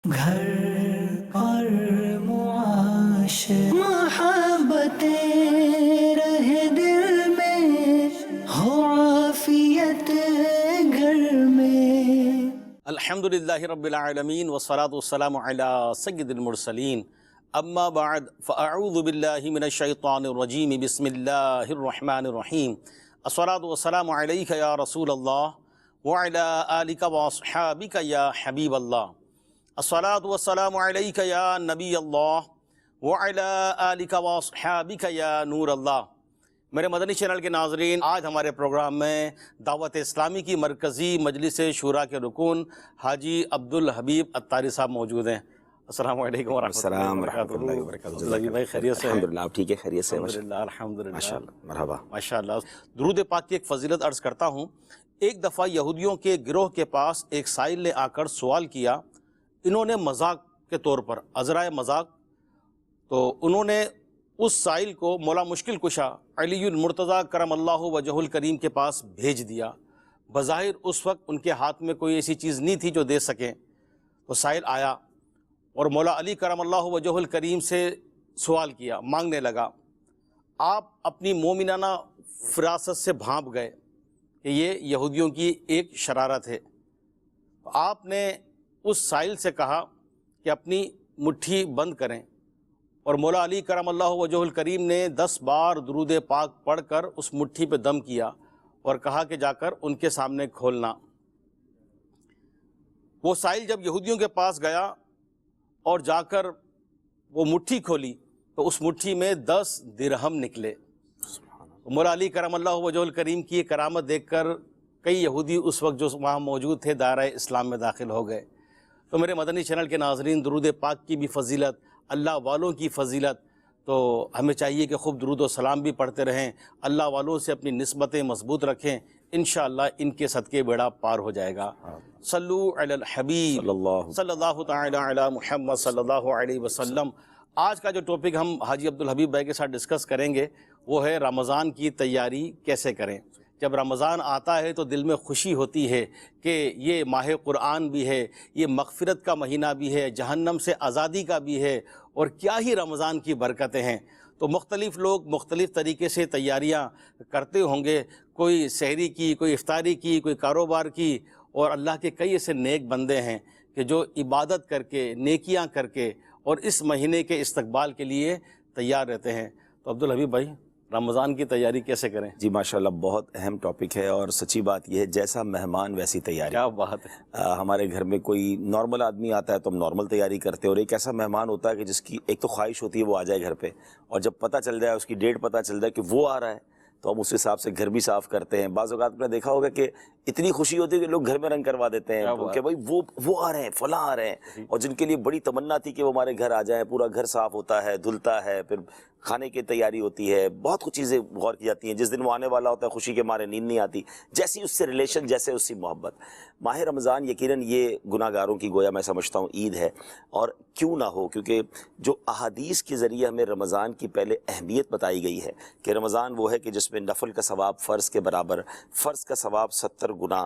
گھر اور معاش محبتیں رہے دل میں، ہو عافیت گھر میں۔ الحمدللہ رب العالمین والصلاة والسلام علی سید المرسلین، اما بعد فاعوذ باللہ من الشیطان الرجیم، بسم اللہ الرحمن الرحیم۔ الصلاة والسلام علیک یا رسول اللہ وعلی آلک واصحابک یا حبیب اللہ۔ الصلاة والسلام علیک یا نبی اللہ وعلی آلک واصحابک یا نور اللہ۔ میرے مدنی چینل کے ناظرین، آج ہمارے پروگرام میں دعوت اسلامی کی مرکزی مجلس شورا کے رکن حاجی عبدالحبیب عطاری صاحب موجود ہیں۔ السلام علیکم ورحمۃ اللہ وبرکاتہ۔ عبدالحبیب بھائی خیریت سے ہیں؟ الحمدللہ، آپ ٹھیک ہے؟ خیریت سے؟ الحمدللہ ماشاءاللہ، مرحبا۔ ماشاءاللہ۔ درود پاک کی ایک فضیلت عرض کرتا ہوں۔ ایک دفعہ یہودیوں کے گروہ کے پاس ایک سائل نے آ کر سوال کیا، انہوں نے مذاق کے طور پر، عذرائے مذاق، تو انہوں نے اس سائل کو مولا مشکل کشا علی المرتضیٰ کرم اللہ وجہ الکریم کے پاس بھیج دیا۔ بظاہر اس وقت ان کے ہاتھ میں کوئی ایسی چیز نہیں تھی جو دے سکیں، تو سائل آیا اور مولا علی کرم اللہ وجہ الکریم سے سوال کیا، مانگنے لگا۔ آپ اپنی مومنانہ فراست سے بھانپ گئے کہ یہ یہودیوں کی ایک شرارت ہے۔ آپ نے اس سائل سے کہا کہ اپنی مٹھی بند کریں، اور مولا علی کرم اللہ وجہ الکریم نے 10 بار درود پاک پڑھ کر اس مٹھی پہ دم کیا اور کہا کہ جا کر ان کے سامنے کھولنا۔ وہ سائل جب یہودیوں کے پاس گیا اور جا کر وہ مٹھی کھولی تو اس مٹھی میں 10 درہم نکلے۔ مولا علی کرم اللہ وجہ الکریم کی یہ کرامت دیکھ کر کئی یہودی اس وقت جو وہاں موجود تھے دائرہ اسلام میں داخل ہو گئے۔ تو میرے مدنی چینل کے ناظرین، درود پاک کی بھی فضیلت، اللہ والوں کی فضیلت، تو ہمیں چاہیے کہ خوب درود و سلام بھی پڑھتے رہیں، اللہ والوں سے اپنی نسبتیں مضبوط رکھیں، انشاءاللہ ان کے صدقے بیڑا پار ہو جائے گا۔ صلو علی الحبیب صلی اللہ تعالی علی محمد صلی اللہ علیہ وسلم۔ آج کا جو ٹاپک ہم حاجی عبدالحبیب بھائی کے ساتھ ڈسکس کریں گے وہ ہے رمضان کی تیاری کیسے کریں۔ جب رمضان آتا ہے تو دل میں خوشی ہوتی ہے کہ یہ ماہ قرآن بھی ہے، یہ مغفرت کا مہینہ بھی ہے، جہنم سے آزادی کا بھی ہے، اور کیا ہی رمضان کی برکتیں ہیں۔ تو مختلف لوگ مختلف طریقے سے تیاریاں کرتے ہوں گے، کوئی سحری کی، کوئی افطاری کی، کوئی کاروبار کی، اور اللہ کے کئی ایسے نیک بندے ہیں کہ جو عبادت کر کے، نیکیاں کر کے، اور اس مہینے کے استقبال کے لیے تیار رہتے ہیں۔ تو عبدالحبیب بھائی، رمضان کی تیاری کیسے کریں؟ جی ماشاءاللہ، بہت اہم ٹاپک ہے، اور سچی بات یہ ہے جیسا مہمان ویسی تیاری۔ کیا بات ہے۔ ہمارے گھر میں کوئی نارمل آدمی آتا ہے تو ہم نارمل تیاری کرتے ہیں، اور ایک ایسا مہمان ہوتا ہے کہ جس کی ایک تو خواہش ہوتی ہے وہ آ جائے گھر پہ، اور جب پتہ چل جائے، اس کی ڈیٹ پتہ چل جائے کہ وہ آ رہا ہے، تو ہم اس حساب سے گھر بھی صاف کرتے ہیں۔ بعض اوقات آپ نے دیکھا ہوگا کہ اتنی خوشی ہوتی ہے کہ لوگ گھر میں رنگ کروا دیتے ہیں کہ بھائی وہ آ رہے ہیں، فلاں آ رہے ہیں، اور جن کے لیے بڑی تمنا تھی کہ وہ ہمارے گھر آ جائیں، پورا گھر صاف ہوتا ہے، دھلتا ہے، پھر کھانے کی تیاری ہوتی ہے، بہت کچھ چیزیں غور کی جاتی ہیں۔ جس دن وہ آنے والا ہوتا ہے خوشی کے مارے نیند نہیں آتی، جیسی اس سے ریلیشن، جیسے اس سے محبت۔ ماہ رمضان یقیناً یہ گناہ گاروں کی گویا میں سمجھتا ہوں عید ہے، اور کیوں نہ ہو، کیونکہ جو احادیث کے ذریعے ہمیں رمضان کی پہلے اہمیت بتائی گئی ہے کہ رمضان وہ ہے کہ جس میں نفل کا ثواب فرض کے برابر، فرض کا ثواب 70 گنا،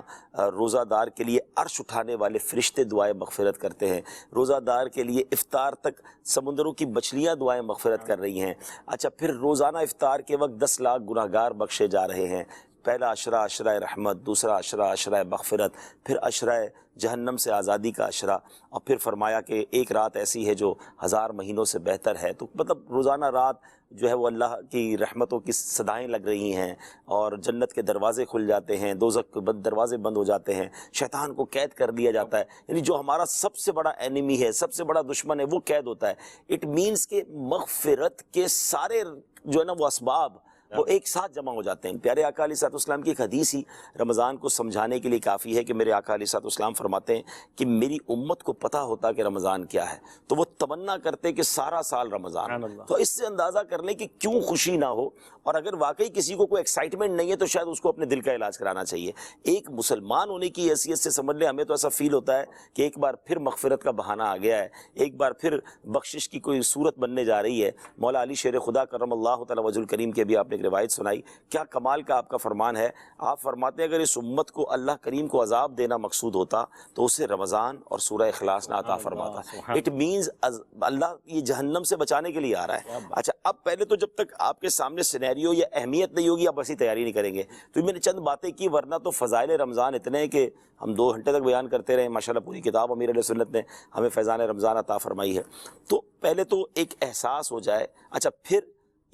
روزہ دار کے لیے عرش اٹھانے والے فرشتے دعائیں مغفرت کرتے ہیں، روزہ دار کے لیے افطار تک سمندروں کی مچھلیاں دعائیں مغفرت کر رہی ہیں۔ اچھا، پھر روزانہ افطار کے وقت 10 لاکھ گناہ گار بخشے جا رہے ہیں۔ پہلا عشرہ عشرہ رحمت، دوسرا عشرہ عشرہ مغفرت، پھر عشرہ جہنم سے آزادی کا عشرہ، اور پھر فرمایا کہ ایک رات ایسی ہے جو 1000 مہینوں سے بہتر ہے۔ تو مطلب روزانہ رات جو ہے وہ اللہ کی رحمتوں کی صدائیں لگ رہی ہیں، اور جنت کے دروازے کھل جاتے ہیں، دوزخ کے دروازے بند ہو جاتے ہیں، شیطان کو قید کر دیا جاتا ہے۔ یعنی جو ہمارا سب سے بڑا اینیمی ہے، سب سے بڑا دشمن ہے، وہ قید ہوتا ہے۔ اٹ مینس کہ مغفرت کے سارے جو ہے نا وہ اسباب وہ ایک ساتھ جمع ہو جاتے ہیں۔ پیارے آقا علیہ الصلوۃ والسلام کی ایک حدیث ہی رمضان کو سمجھانے کے لیے کافی ہے کہ میرے آقا علیہ الصلوۃ والسلام فرماتے ہیں کہ میری امت کو پتہ ہوتا کہ رمضان کیا ہے تو وہ تمنا کرتے کہ سارا سال رمضان۔ تو اس سے اندازہ کر لیں کہ کیوں خوشی نہ ہو، اور اگر واقعی کسی کو کوئی ایکسائٹمنٹ نہیں ہے تو شاید اس کو اپنے دل کا علاج کرانا چاہیے۔ ایک مسلمان ہونے کی حیثیت سے سمجھ لیں، ہمیں تو ایسا فیل ہوتا ہے کہ ایک بار پھر مغفرت کا بہانہ آ گیا ہے، ایک بار پھر بخشش کی کوئی صورت بننے جا رہی ہے۔ مولا علی شیر خدا کرم اللہ تعالی وجہ الکریم کے بھی آپ نے ایک روایت سنائی، کیا کمال کا آپ کا فرمان ہے. آپ فرماتے ہیں اگر اس امت کو اللہ کریم کو عذاب دینا مقصود ہوتا تو اسے رمضان اور سورہ اخلاص نہ عطا فرماتا. اٹ مینز اللہ یہ جہنم سے بچانے کے لیے آ رہا ہے. اچھا اب پہلے تو جب تک آپ کے سامنے سینیریو یا اہمیت نہیں ہوگی آپ ایسی تیاری نہیں کریں گے. تو میں نے چند باتیں کی، ورنہ تو فضائل رمضان اتنے ہیں کہ ہم 2 گھنٹے تک بیان کرتے رہے. ماشاءاللہ پوری کتاب امیر علیہ سنت نے ہمیں فیضان رمضان عطا فرمائی ہے. تو پہلے تو ایک احساس ہو جائے. اچھا پھر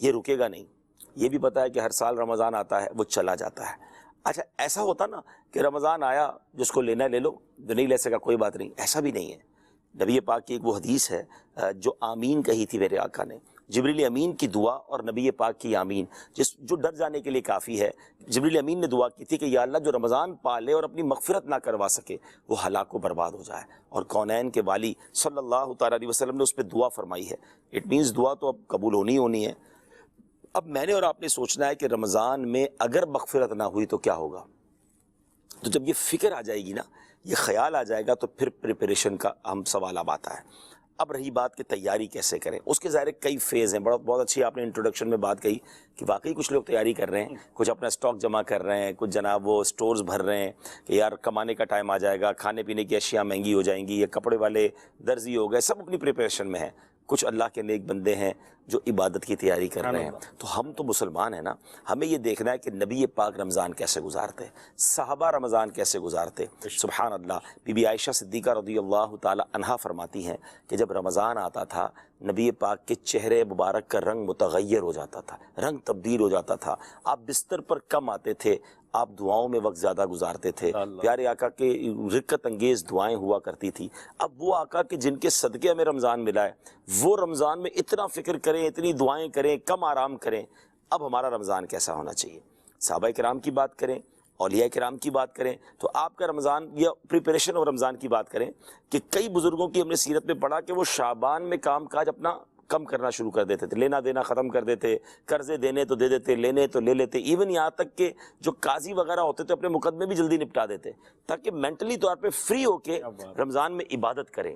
یہ رکے گا نہیں، یہ بھی پتہ ہے کہ ہر سال رمضان آتا ہے وہ چلا جاتا ہے. اچھا ایسا ہوتا نا کہ رمضان آیا جس کو لینا لے لو، جو نہیں لے سکا کوئی بات نہیں، ایسا بھی نہیں ہے. نبی پاک کی ایک وہ حدیث ہے جو آمین کہی تھی میرے آقا نے، جبریل امین کی دعا اور نبی پاک کی آمین، جو ڈر جانے کے لیے کافی ہے. جبریل امین نے دعا کی تھی کہ یا اللہ جو رمضان پالے اور اپنی مغفرت نہ کروا سکے وہ ہلاک و برباد ہو جائے. اور کونین کے والی صلی اللہ تعالیٰ علیہ وسلم نے اس پہ دعا فرمائی ہے. اٹ مینز دعا تو اب قبول ہونی ہے. اب میں نے اور آپ نے سوچنا ہے کہ رمضان میں اگر مغفرت نہ ہوئی تو کیا ہوگا. تو جب یہ فکر آ جائے گی نا، یہ خیال آ جائے گا، تو پھر پریپریشن کا ہم سوال اب آتا ہے. اب رہی بات کہ تیاری کیسے کریں، اس کے ظاہر کئی فیز ہیں. بہت اچھی آپ نے انٹروڈکشن میں بات کہی کہ واقعی کچھ لوگ تیاری کر رہے ہیں، کچھ اپنا اسٹاک جمع کر رہے ہیں، کچھ جناب وہ سٹورز بھر رہے ہیں کہ یار کمانے کا ٹائم آ جائے گا، کھانے پینے کی اشیاء مہنگی ہو جائیں گی، یہ کپڑے والے درزی ہو گئے، سب اپنی پریپریشن میں ہیں. کچھ اللہ کے نیک بندے ہیں جو عبادت کی تیاری کر رہے ہیں. تو ہم تو مسلمان ہیں نا، ہمیں یہ دیکھنا ہے کہ نبی پاک رمضان کیسے گزارتے، صحابہ رمضان کیسے گزارتے. سبحان اللہ. بی بی عائشہ صدیقہ رضی اللہ تعالی عنہا فرماتی ہیں کہ جب رمضان آتا تھا نبی پاک کے چہرے مبارک کا رنگ متغیر ہو جاتا تھا، رنگ تبدیل ہو جاتا تھا. آپ بستر پر کم آتے تھے، آپ دعاؤں میں وقت زیادہ گزارتے تھے. پیارے آقا کے رقت انگیز دعائیں ہوا کرتی تھی. اب وہ آقا کے جن کے صدقے ہمیں رمضان ملا ہے، وہ رمضان میں اتنا فکر کریں، اتنی دعائیں کریں، کم آرام کریں. اب ہمارا رمضان کیسا ہونا چاہیے؟ صحابہ کرام کی بات کریں، اولیاء کرام کی بات کریں، تو آپ کا رمضان یا پریپریشن آف رمضان کی بات کریں کہ کئی بزرگوں کی ہم نے سیرت میں پڑھا کہ وہ شعبان میں کام کاج اپنا کم کرنا شروع کر دیتے تھے، لینا دینا ختم کر دیتے، قرضے دینے تو دے دیتے، لینے تو لے لیتے. ایون یہاں تک کہ جو قاضی وغیرہ ہوتے تھے اپنے مقدمے بھی جلدی نپٹا دیتے تاکہ مینٹلی طور پہ فری ہو کے رمضان میں عبادت کریں.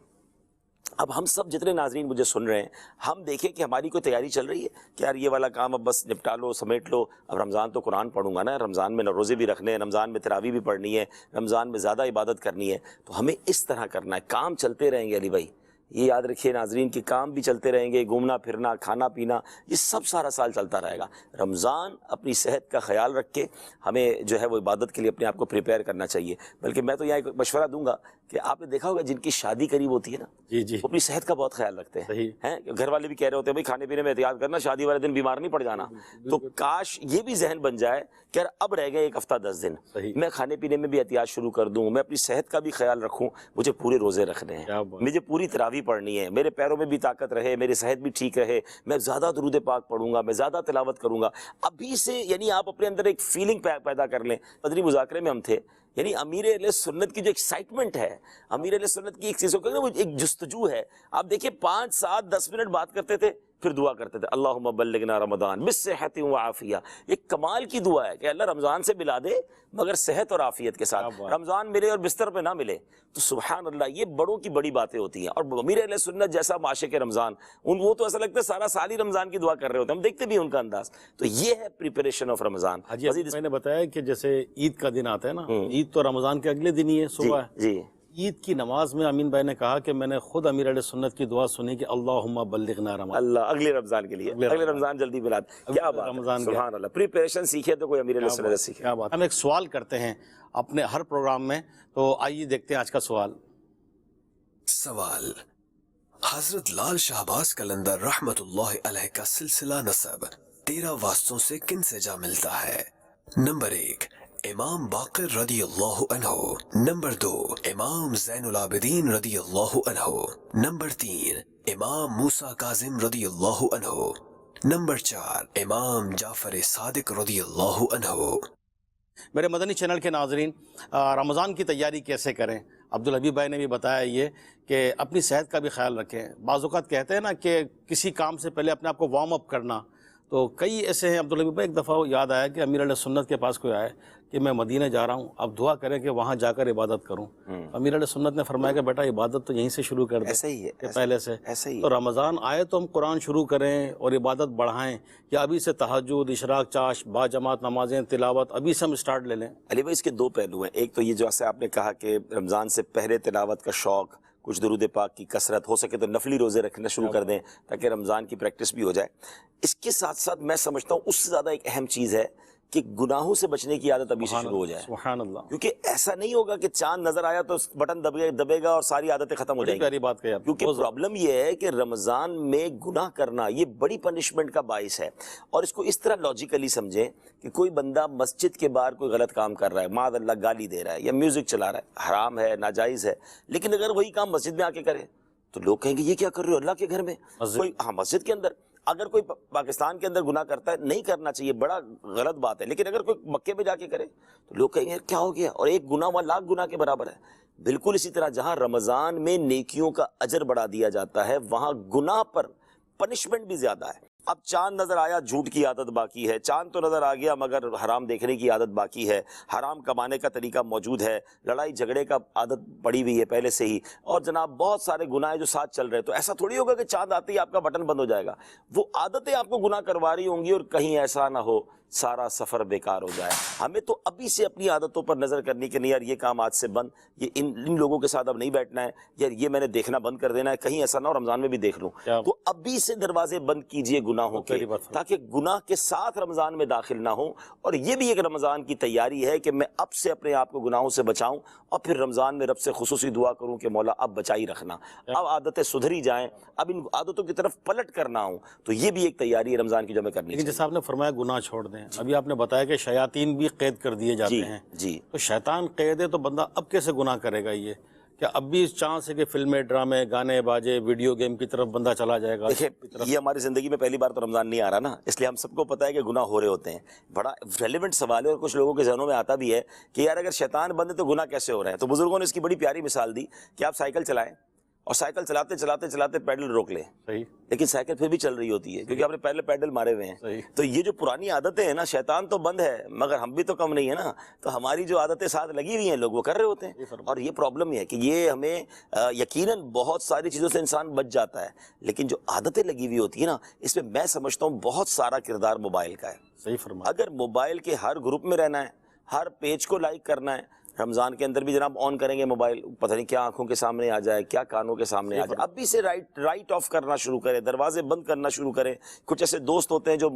اب ہم سب جتنے ناظرین مجھے سن رہے ہیں، ہم دیکھیں کہ ہماری کوئی تیاری چل رہی ہے کہ یار یہ والا کام اب بس نپٹا لو، سمیٹ لو. اب رمضان تو قرآن پڑھوں گا نا، رمضان میں روزے بھی رکھنے ہیں، رمضان میں تراویح بھی پڑھنی ہے، رمضان میں زیادہ عبادت کرنی ہے. تو ہمیں اس طرح کرنا ہے. کام چلتے رہیں گے علی بھائی، یہ یاد رکھیے ناظرین کہ کام بھی چلتے رہیں گے، گھومنا پھرنا، کھانا پینا، یہ سب سارا سال چلتا رہے گا. رمضان اپنی صحت کا خیال رکھ کے ہمیں جو ہے وہ عبادت کے لیے اپنے آپ کو پریپیئر کرنا چاہیے. بلکہ میں تو یہاں ایک مشورہ دوں گا کہ آپ نے دیکھا ہوگا جن کی شادی قریب ہوتی ہے نا، جی وہ اپنی صحت کا بہت خیال رکھتے ہیں. گھر والے بھی کہہ رہے ہوتے ہیں بھائی کھانے پینے میں احتیاط کرنا، شادی والے دن بیمار نہیں پڑ جانا. تو کاش یہ بھی ذہن بن جائے کہ یار اب رہ گئے 1 ہفتہ 10 دن، میں کھانے پینے میں بھی احتیاط شروع کر دوں، میں اپنی صحت کا بھی خیال رکھوں. مجھے پورے روزے رکھنے ہیں، مجھے پوری تراویح پڑھنی ہے، میرے پیروں میں بھی طاقت رہے، میری صحت بھی ٹھیک رہے، میں زیادہ درود پاک پڑھوں گا، میں زیادہ تلاوت کروں گا. ابھی سے یعنی آپ اپنے اندر ایک فیلنگ پیدا کر لیں. مدنی مذاکرے میں ہم تھے، یعنی امیر اہل سنت کی جو ایکسائٹمنٹ ہے، امیر اہل سنت کی ایک چیز ہوگا نا، وہ ایک جستجو ہے. آپ دیکھیں 5 7 10 منٹ بات کرتے تھے، پھر دعا کرتے تھے اللہم بلغنا رمضان بالصحت وعافیہ. ایک کمال کی دعا ہے کہ اللہ رمضان سے ملا دے مگر صحت اور عافیت کے ساتھ، رمضان ملے اور بستر پہ نہ ملے. تو سبحان اللہ، یہ بڑوں کی بڑی باتیں ہوتی ہیں. اور امیر اہل سنت جیسا معاشق رمضان، وہ تو ایسا لگتا ہے سارا سال ہی رمضان کی دعا کر رہے ہوتے ہیں، ہم دیکھتے بھی ان کا انداز. تو یہ ہے پریپریشن آف رمضان. میں نے بتایا کہ جیسے عید کا دن آتا ہے نا، عید تو رمضان کے اگلے دن ہی ہے صبح. جی عید کی نماز میں امین بھائی نے کہا کہ میں نے خود امیر علیہ سنت کی دعا سنی کہ اللہم بلغنا رمضان، اللہ اگلے رمضان کے لیے، اگلے رمضان جلدی ملا دے. کیا بات ہے، سبحان اللہ. پریپریشن سیکھے تو کوئی امیر علیہ سنت سیکھے. کیا بات. ہم ایک سوال کرتے ہیں اپنے ہر پروگرام میں، تو آئیے دیکھتے ہیں آج کا سوال. سوال: حضرت لال شہباز قلندر رحمت اللہ علیہ کا سلسلہ نسب 13 واسطوں سے کن سے جا ملتا ہے؟ نمبر 1 امام باقر رضی اللہ عنہ، نمبر 2 امام زین العابدین رضی اللہ عنہ، نمبر 3 امام موسیٰ کاظم رضی اللہ عنہ، نمبر 4 امام جعفر صادق رضی اللہ عنہ. میرے مدنی چینل کے ناظرین، رمضان کی تیاری کیسے کریں؟ عبدالحبیب بھائی نے بھی بتایا یہ کہ اپنی صحت کا بھی خیال رکھیں. بعض اوقات کہتے ہیں نا کہ کسی کام سے پہلے اپنے آپ کو وارم اپ کرنا، تو کئی ایسے ہیں عبدالحبیب بھائی، ایک دفعہ یاد آیا کہ امیر علیہ سنت کے پاس کوئی آئے کہ میں مدینہ جا رہا ہوں، اب دعا کریں کہ وہاں جا کر عبادت کروں۔ امیر علیہ سنت نے فرمایا کہ بیٹا عبادت تو یہیں سے شروع کر دیں، ایسا ہی ہے، کہ پہلے سے ایسا ہی ہے۔ تو رمضان آئے تو ہم قرآن شروع کریں اور عبادت بڑھائیں، یا ابھی سے تہجد، اشراق، چاش، با جماعت نمازیں، تلاوت ابھی سے ہم اسٹارٹ لے لیں؟ علی بھائی اس کے دو پہلو ہیں، ایک تو یہ جو ایسے آپ نے کہا کہ رمضان سے پہلے تلاوت کا شوق، کچھ درود پاک کی کثرت، ہو سکے تو نفلی روزے رکھنا شروع کر دیں تاکہ رمضان کی پریکٹس بھی ہو جائے۔ اس کے ساتھ ساتھ میں سمجھتا ہوں اس سے زیادہ ایک اہم چیز ہے کہ گناہوں سے بچنے کی عادت ابھی سے شروع ہو جائے، سبحان اللہ، کیونکہ ایسا نہیں ہوگا کہ چاند نظر آیا تو بٹن دبے گا اور ساری عادتیں ختم ہو بڑی جائیں گی۔ پیاری بات کہی آپ، کیونکہ پرابلم یہ ہے کہ رمضان میں گناہ کرنا یہ بڑی پنشمنٹ کا باعث ہے، اور اس کو اس طرح لاجیکلی سمجھیں کہ کوئی بندہ مسجد کے باہر کوئی غلط کام کر رہا ہے، معاذ اللہ گالی دے رہا ہے یا میوزک چلا رہا ہے، حرام ہے، ناجائز ہے، لیکن اگر وہی کام مسجد میں آ کے کرے تو لوگ کہیں گے یہ کیا کر رہے ہو اللہ کے گھر میں؟ کوئی مسجد کے اندر اگر کوئی پاکستان کے اندر گناہ کرتا ہے، نہیں کرنا چاہیے، بڑا غلط بات ہے، لیکن اگر کوئی مکے میں جا کے کرے تو لوگ کہیں گے کیا ہو گیا، اور ایک گناہ وہاں لاکھ گناہ کے برابر ہے۔ بالکل اسی طرح جہاں رمضان میں نیکیوں کا اجر بڑھا دیا جاتا ہے، وہاں گناہ پر پنشمنٹ بھی زیادہ ہے۔ اب چاند نظر آیا، جھوٹ کی عادت باقی ہے، چاند تو نظر آ گیا مگر حرام دیکھنے کی عادت باقی ہے، حرام کمانے کا طریقہ موجود ہے، لڑائی جھگڑے کا عادت پڑی ہوئی ہے پہلے سے ہی، اور جناب بہت سارے گناہ جو ساتھ چل رہے ہیں۔ تو ایسا تھوڑی ہوگا کہ چاند آتے ہی آپ کا بٹن بند ہو جائے گا، وہ عادتیں آپ کو گناہ کروا رہی ہوں گی، اور کہیں ایسا نہ ہو سارا سفر بیکار ہو جائے۔ ہمیں تو ابھی سے اپنی عادتوں پر نظر کرنی کہ نہیں یار یہ کام آج سے بند، یہ ان لوگوں کے ساتھ اب نہیں بیٹھنا ہے، یار یہ میں نے دیکھنا بند کر دینا ہے، کہیں ایسا نہ ہو رمضان میں بھی دیکھ لوں۔ تو ابھی سے دروازے بند کیجئے گناہوں کے، تاکہ گناہ کے ساتھ رمضان میں داخل نہ ہوں۔ اور یہ بھی ایک رمضان کی تیاری ہے کہ میں اب سے اپنے آپ کو گناہوں سے بچاؤں، اور پھر رمضان میں رب سے خصوصی دعا کروں کہ مولا اب بچائی رکھنا، اب عادتیں سدھری جائیں، اب ان عادتوں کی طرف پلٹ کرنا ہوں۔ تو یہ بھی ایک تیاری ہے رمضان کی جو ہمیں کرنی لیکن چاہیے۔ جیسا آپ نے فرمایا گناہ چھوڑ دیں، ابھی آپ نے بتایا کہ شیاطین بھی قید کر دیے جاتے ہیں، جی تو شیطان قید ہے تو بندہ اب کیسے گناہ کرے گا؟ یہ کہ اب بھی اس چانس ہے کہ فلمیں، ڈرامے، گانے باجے، ویڈیو گیم کی طرف بندہ چلا جائے گا؟ دیکھیں یہ ہماری زندگی میں پہلی بار تو رمضان نہیں آ رہا نا، اس لیے ہم سب کو پتہ ہے کہ گناہ ہو رہے ہوتے ہیں۔ بڑا ریلیونٹ سوال ہے، اور کچھ لوگوں کے ذہنوں میں آتا بھی ہے کہ یار اگر شیطان بند ہے تو گناہ کیسے ہو رہے ہیں؟ تو بزرگوں نے اس کی بڑی پیاری مثال دی کہ آپ سائیکل چلائیں اور سائیکل چلاتے چلاتے چلاتے پیڈل روک لیں، صحیح، لیکن سائیکل پھر بھی چل رہی ہوتی ہے کیونکہ آپ نے پہلے پیڈل مارے ہوئے ہیں۔ تو یہ جو پرانی عادتیں ہیں نا، شیطان تو بند ہے مگر ہم بھی تو کم نہیں ہے نا، تو ہماری جو عادتیں ساتھ لگی ہوئی ہیں لوگ وہ کر رہے ہوتے ہیں۔ اور یہ پرابلم ہے کہ یہ ہمیں یقیناً بہت ساری چیزوں سے انسان بچ جاتا ہے، لیکن جو عادتیں لگی ہوئی ہوتی ہیں نا، اس میں میں سمجھتا ہوں بہت سارا کردار موبائل کا ہے۔ صحیح فرمایا۔ اگر موبائل کے ہر گروپ میں رہنا ہے، ہر پیج کو لائک کرنا ہے، رمضان کے اندر بھی جناب آن کریں گے موبائل، پتہ نہیں کیا آنکھوں کے سامنے آ جائے، کیا کانوں کے سامنے آ جائے، ابھی سے رائٹ آف کرنا شروع کریں، دروازے بند کرنا شروع کریں۔ کچھ ایسے دوست ہوتے ہیں جو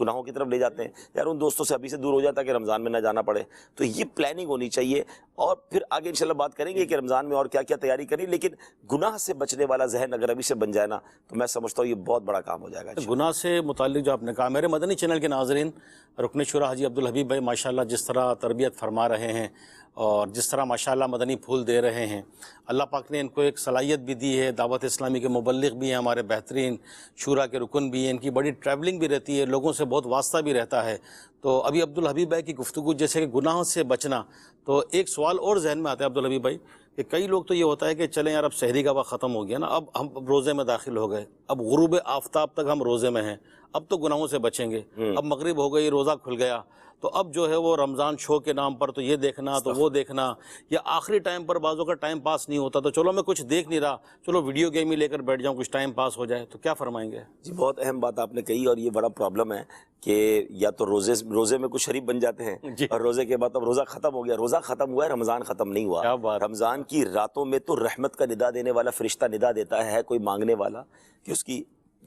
گناہوں کی طرف لے جاتے ہیں، یار ان دوستوں سے ابھی سے دور ہو جاتا ہے کہ رمضان میں نہ جانا پڑے۔ تو یہ پلاننگ ہونی چاہیے، اور پھر آگے انشاءاللہ بات کریں گے کہ رمضان میں اور کیا کیا تیاری کریں، لیکن گناہ سے بچنے والا ذہن اگر ابھی سے بن جائے نا تو میں سمجھتا ہوں یہ بہت بڑا کام ہو جائے گا۔ گناہ سے متعلق جو آپ نے کہا، میرے مدنی چینل کے ناظرین، رکن شورا حاجی عبدالحبیب بھائی ماشاءاللہ جس طرح تربیت فرما رہے ہیں اور جس طرح ماشاءاللہ مدنی پھول دے رہے ہیں، اللہ پاک نے ان کو ایک صلاحیت بھی دی ہے، دعوت اسلامی کے مبلغ بھی ہیں، ہمارے بہترین شورا کے رکن بھی ہیں، ان کی بڑی ٹریولنگ بھی رہتی ہے، لوگوں سے بہت واسطہ بھی رہتا ہے۔ تو ابھی عبدالحبیب بھائی کی گفتگو جیسے کہ گناہوں سے بچنا، تو ایک سوال اور ذہن میں آتا ہے عبدالحبیب بھائی کہ کئی لوگ تو یہ ہوتا ہے کہ چلیں یار اب سحری کا وقت ختم ہو گیا نا، اب ہم روزے میں داخل ہو گئے، اب غروب آفتاب تک ہم روزے میں ہیں، اب تو گناہوں سے بچیں گے، اب مغرب ہو گئی، روزہ کھل گیا، تو اب جو ہے وہ رمضان شو کے نام پر تو یہ دیکھنا تو وہ دیکھنا، یا آخری ٹائم پر بعضوں کا ٹائم پاس نہیں ہوتا تو چلو میں کچھ دیکھ نہیں رہا، چلو ویڈیو گیم ہی لے کر بیٹھ جاؤں، کچھ ٹائم پاس ہو جائے، تو کیا فرمائیں گے؟ جی بہت اہم بات آپ نے کہی، اور یہ بڑا پرابلم ہے کہ یا تو روزے میں کچھ شریف بن جاتے ہیں، اور روزے کے بعد اب روزہ ختم ہو گیا، روزہ ختم ہوا ہے رمضان ختم نہیں ہوا۔ رمضان کی راتوں میں تو رحمت کا ندا دینے والا فرشتہ ندا دیتا ہے، کوئی مانگنے والا کہ اس کی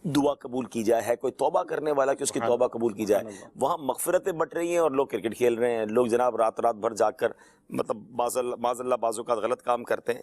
دعا قبول کی جائے، ہے کوئی توبہ کرنے والا کہ اس کی توبہ قبول کی جائے۔ وہاں مغفرتیں بٹ رہی ہیں اور لوگ کرکٹ کھیل رہے ہیں، لوگ جناب رات بھر جاگ کر مطلب معاذ اللہ بعض اوقات غلط کام کرتے ہیں۔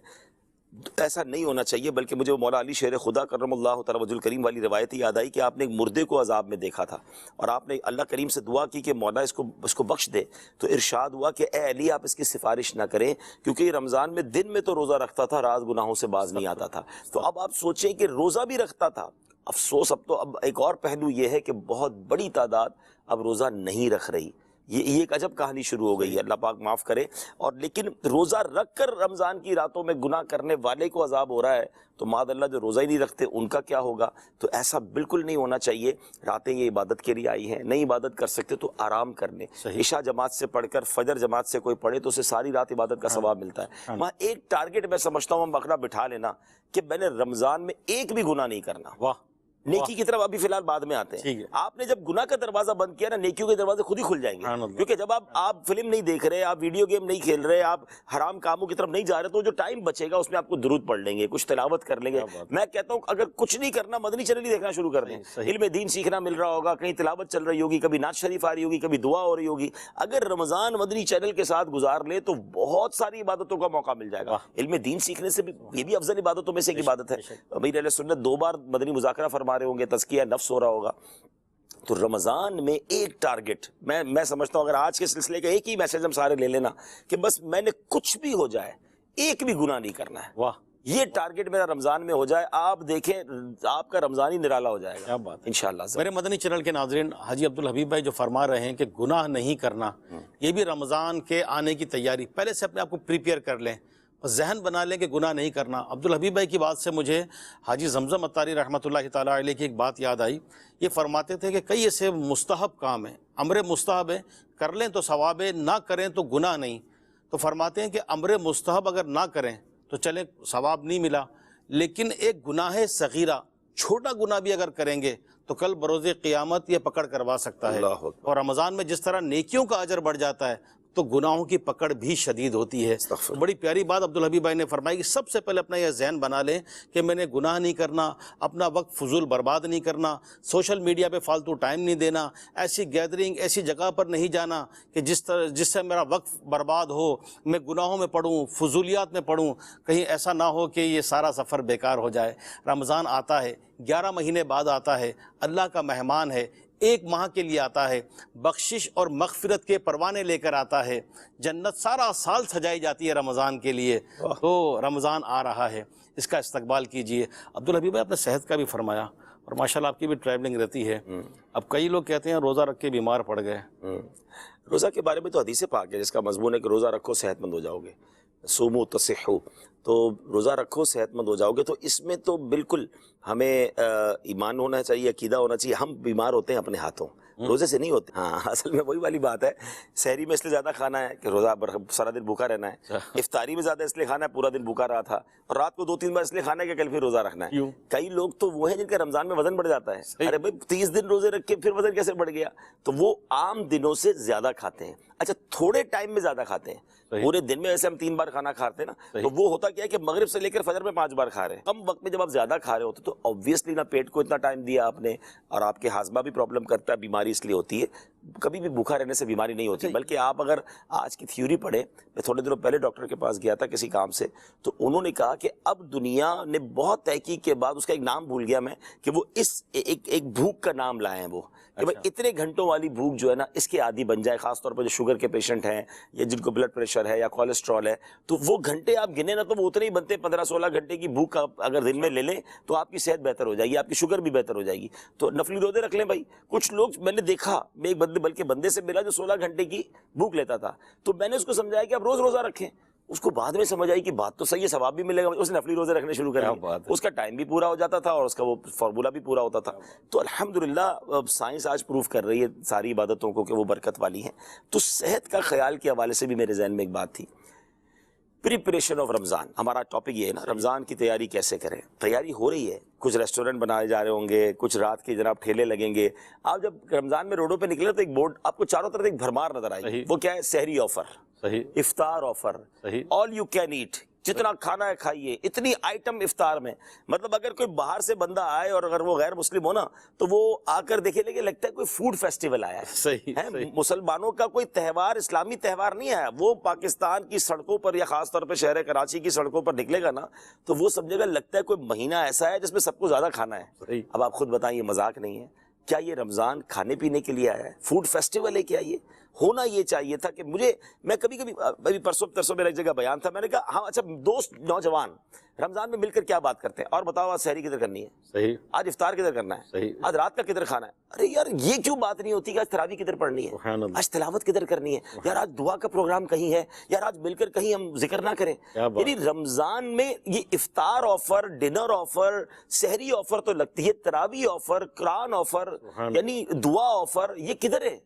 ایسا نہیں ہونا چاہیے، بلکہ مجھے مولا علی شیر خدا کرم اللہ تعالی وجہ الکریم والی روایت یاد آئی کہ آپ نے ایک مردے کو عذاب میں دیکھا تھا، اور آپ نے اللہ کریم سے دعا کی کہ مولا اس کو بخش دے، تو ارشاد ہوا کہ اے علی آپ اس کی سفارش نہ کریں، کیونکہ یہ رمضان میں دن میں تو روزہ رکھتا تھا، رات گناہوں سے باز نہیں آتا تھا۔ تو اب آپ سوچیں کہ روزہ بھی رکھتا تھا، افسوس اب ایک اور پہلو یہ ہے کہ بہت بڑی تعداد اب روزہ نہیں رکھ رہی، یہ ایک عجب کہانی شروع ہو گئی ہے، اللہ پاک معاف کرے۔ اور لیکن روزہ رکھ کر رمضان کی راتوں میں گناہ کرنے والے کو عذاب ہو رہا ہے، تو معاذ اللہ جو روزہ ہی نہیں رکھتے ان کا کیا ہوگا؟ تو ایسا بالکل نہیں ہونا چاہیے۔ راتیں یہ عبادت کے لیے آئی ہیں، نہیں عبادت کر سکتے تو آرام کر لیں۔ عشاء جماعت سے پڑھ کر فجر جماعت سے کوئی پڑھے تو اسے ساری رات عبادت کا ثواب ملتا ہے۔ وہاں ایک ٹارگٹ میں سمجھتا ہوں ہم اپنا بٹھا لینا کہ میں نے رمضان میں ایک بھی گناہ نہیں کرنا۔ واہ، نیکی کی طرف ابھی فی الحال بعد میں آتے ہیں۔ آپ نے جب گناہ کا دروازہ بند کیا نا، نیکیوں کے دروازے خود ہی کھل جائیں گے، کیونکہ جب آپ فلم نہیں دیکھ رہے، آپ ویڈیو گیم نہیں کھیل رہے، آپ حرام کاموں کی طرف نہیں جا رہے، تو جو ٹائم بچے گا اس میں آپ کو درود پڑھ لیں گے، کچھ تلاوت کر لیں گے۔ میں کہتا ہوں اگر کچھ نہیں کرنا مدنی چینل ہی دیکھنا شروع کر دیں، علم دین سیکھنا مل رہا ہوگا، کہیں تلاوت چل رہی ہوگی، کبھی نعت شریف آ رہی ہوگی، کبھی دعا ہو رہی ہوگی۔ اگر رمضان مدنی چینل کے ساتھ گزار لے تو بہت ساری عبادتوں کا موقع مل جائے گا۔ علم دین سیکھنے سے بھی یہ بھی افضل عبادتوں میں سے ایک عبادت ہے۔ امیر اہل سنت 2 بار مدنی مذاکرہ فرما رہے ہوں گے، تزکیہ نفس ہو رہا ہوگا۔ تو رمضان میں ایک ٹارگٹ میں سمجھتا ہوں، اگر آج کے سلسلے کا ایک ہی میسج ہم سارے لے لینا کہ بس میں نے کچھ بھی ہو جائے ایک بھی گناہ نہیں کرنا ہے، واہ، یہ ٹارگٹ میرا رمضان میں ہو جائے، آپ دیکھیں آپ کا رمضان ہی نرالا ہو جائے گا۔ کیا بات ہے انشاءاللہ۔ میرے مدنی چینل کے ناظرین، حاجی عبدالحبیب بھائی جو فرما رہے ہیں کہ گناہ نہیں کرنا، یہ بھی رمضان کے آنے کی تیاری، پہلے سے اپنے آپ کو پریپیئر کر لیں، ذہن بنا لیں کہ گناہ نہیں کرنا۔ عبدالحبیب بھائی کی بات سے مجھے حاجی زمزم اتاری رحمۃ اللہ تعالیٰ علیہ کی ایک بات یاد آئی۔ یہ فرماتے تھے کہ کئی ایسے مستحب کام ہیں، امر مستحب ہیں، کر لیں تو ثواب ہے، نہ کریں تو گناہ نہیں۔ تو فرماتے ہیں کہ امر مستحب اگر نہ کریں تو چلیں ثواب نہیں ملا، لیکن ایک گناہ صغیرہ، چھوٹا گناہ بھی اگر کریں گے تو کل بروز قیامت یہ پکڑ کروا سکتا ہے۔ اور رمضان میں جس طرح نیکیوں کا اجر بڑھ جاتا ہے تو گناہوں کی پکڑ بھی شدید ہوتی ہے۔ بڑی پیاری بات عبدالحبیب بھائی نے فرمائی کہ سب سے پہلے اپنا یہ ذہن بنا لیں کہ میں نے گناہ نہیں کرنا، اپنا وقت فضول برباد نہیں کرنا، سوشل میڈیا پہ فالتو ٹائم نہیں دینا، ایسی گیدرنگ ایسی جگہ پر نہیں جانا کہ جس سے میرا وقت برباد ہو، میں گناہوں میں پڑوں، فضولیات میں پڑوں، کہیں ایسا نہ ہو کہ یہ سارا سفر بیکار ہو جائے۔ رمضان آتا ہے، 11 مہینے بعد آتا ہے، اللہ کا مہمان ہے، 1 ماہ کے لیے آتا ہے، بخشش اور مغفرت کے پروانے لے کر آتا ہے، جنت سارا سال سجائی جاتی ہے رمضان کے لیے۔ تو رمضان آ رہا ہے، اس کا استقبال کیجئے۔ عبدالحبیب بھائی، اپنے صحت کا بھی فرمایا، اور ماشاءاللہ آپ کی بھی ٹریولنگ رہتی ہے۔ اب کئی لوگ کہتے ہیں روزہ رکھ کے بیمار پڑ گئے۔ روزہ کے بارے میں تو حدیث پاک ہے جس کا مضمون ہے کہ روزہ رکھو صحت مند ہو جاؤ گے، صوموا تصحوا، تو روزہ رکھو صحت مند ہو جاؤ گے۔ تو اس میں تو بالکل ہمیں ایمان ہونا چاہیے، عقیدہ ہونا چاہیے۔ ہم بیمار ہوتے ہیں اپنے ہاتھوں، روزے سے نہیں ہوتے۔ ہاں، اصل میں وہی والی بات ہے، سحری میں اس لیے زیادہ کھانا ہے کہ روزہ سارا دن بھوکا رہنا ہے، افطاری میں زیادہ اس لیے کھانا ہے پورا دن بھوکا رہا تھا، اور رات کو 2-3 بار اس لیے کھانا ہے کہ کل پھر روزہ رکھنا ہے۔ کئی لوگ تو وہ ہیں جن کا رمضان میں وزن بڑھ جاتا ہے، ارے بھائی 30 دن روزے رکھ کے پھر وزن کیسے بڑھ گیا؟ تو وہ عام دنوں سے زیادہ کھاتے ہیں۔ اچھا، تھوڑے ٹائم میں زیادہ کھاتے ہیں، پورے دن میں ویسے ہم 3 بار کھانا کھاتے ہیں نا، تو وہ ہوتا کیا ہے کہ مغرب سے لے کر فجر میں 5 بار کھا رہے ہیں۔ کم وقت میں جب آپ زیادہ کھا رہے ہوتے تو obviously نہ پیٹ کو اتنا ٹائم دیا آپ نے، اور آپ کے ہاضمہ بھی پرابلم کرتا ہے، بیماری اس لیے ہوتی ہے۔ کبھی بھی بھوکا رہنے سے بیماری نہیں ہوتی، بلکہ آپ اگر آج کی تھیوری پڑھیں، میں تھوڑے دنوں پہلے ڈاکٹر کے پاس گیا تھا کسی کام سے، تو انہوں نے کہا کہ اب دنیا نے بہت تحقیق کے بعد، اس کا ایک نام بھول گیا میں، کہ وہ اس ایک بھوک کا نام لائے ہیں، وہ کہ بھائی اتنے گھنٹوں والی بھوک جو ہے نا اس کے عادی بن جائے، خاص طور پر جو شوگر کے پیشنٹ ہیں یا جن کو بلڈ پریشر ہے یا کولیسٹرول ہے، تو وہ گھنٹے آپ گنے نا تو وہ اتنے ہی بنتے، 15-16 گھنٹے کی بھوک اگر دن میں لے لیں تو آپ کی صحت بہتر ہو جائے گی، آپ کی شوگر بھی بہتر ہو جائے گی۔ تو نفلی روزے رکھ لیں بھائی۔ کچھ لوگ میں نے دیکھا، میں ایک بندے سے ملا جو 16 گھنٹے کی بھوک لیتا تھا، تو میں نے اس کو سمجھایا کہ آپ روز روزہ رکھیں۔ اس کو بعد میں سمجھ آئی کہ بات تو صحیح ہے، ثواب بھی ملے گا، اس نے نفلی روزے رکھنے شروع کر دیے، اس کا ٹائم بھی پورا ہو جاتا تھا اور اس کا وہ فارمولا بھی پورا ہوتا تھا۔ تو الحمدللہ سائنس آج پروف کر رہی ہے ساری عبادتوں کو کہ وہ برکت والی ہیں۔ تو صحت کا خیال کے حوالے سے بھی میرے ذہن میں ایک بات تھی، پریپریشن آف رمضان، ہمارا ٹاپک یہ ہے نا، رمضان کی تیاری کیسے کریں۔ تیاری ہو رہی ہے، کچھ ریسٹورنٹ بنائے جا رہے ہوں گے، کچھ رات کے جناب ٹھیلے لگیں گے۔ آپ جب رمضان میں روڈوں پہ نکلے تو ایک بورڈ آپ کو چاروں طرف ایک بھرمار نظر آئے گی، وہ کیا ہے؟ سحری آفر، افطار offer, all you can eat, جتنا کھانا ہے کھائیے، اتنی آئٹم افطار میں۔ مطلب اگر کوئی باہر سے بندہ آئے اور اگر وہ غیر مسلم ہو نا تو وہ آ کر دیکھے لگے لگتا ہے کوئی فوڈ فیسٹیول آیا ہے۔ مسلمانوں کا کوئی تہوار، اسلامی تہوار نہیں آیا۔ وہ پاکستان کی سڑکوں پر یا خاص طور پہ شہر کراچی کی سڑکوں پر نکلے گا نا تو وہ سمجھے گا لگتا ہے کوئی مہینہ ایسا ہے جس میں سب کو زیادہ کھانا ہے۔ اب آپ خود بتائیں، یہ مذاق نہیں ہے کیا؟ یہ رمضان کھانے پینے کے لیے آیا ہے، فوڈ فیسٹیول ہے کیا یہ؟ ہونا یہ چاہیے تھا کہ میں کبھی کبھی پرسوں ترسوں میرا ایک جگہ بیان تھا, میں نے کہا ہاں اچھا دوست نوجوان رمضان میں مل کر کیا بات کرتے ہیں, اور بتاؤ آج سحری کدھر کرنی ہے, صحیح, آج افطار کدھر کرنا ہے, صحیح, آج رات کا کدھر کھانا ہے. ارے یار یہ کیوں بات نہیں ہوتی کہ آج تراویح کدھر پڑھنی ہے, سبحان اللہ, آج تلاوت کدھر کرنی ہے, یار آج دعا کا پروگرام کہیں ہے, یار آج مل کر کہیں ہم ذکر نہ کریں. کیا بات. یعنی رمضان میں یہ افطار آفر, ڈنر آفر, سحری آفر تو لگتی ہے, تراویح آفر, قرآن آفر, یعنی دعا آفر, یہ کدھر ہے؟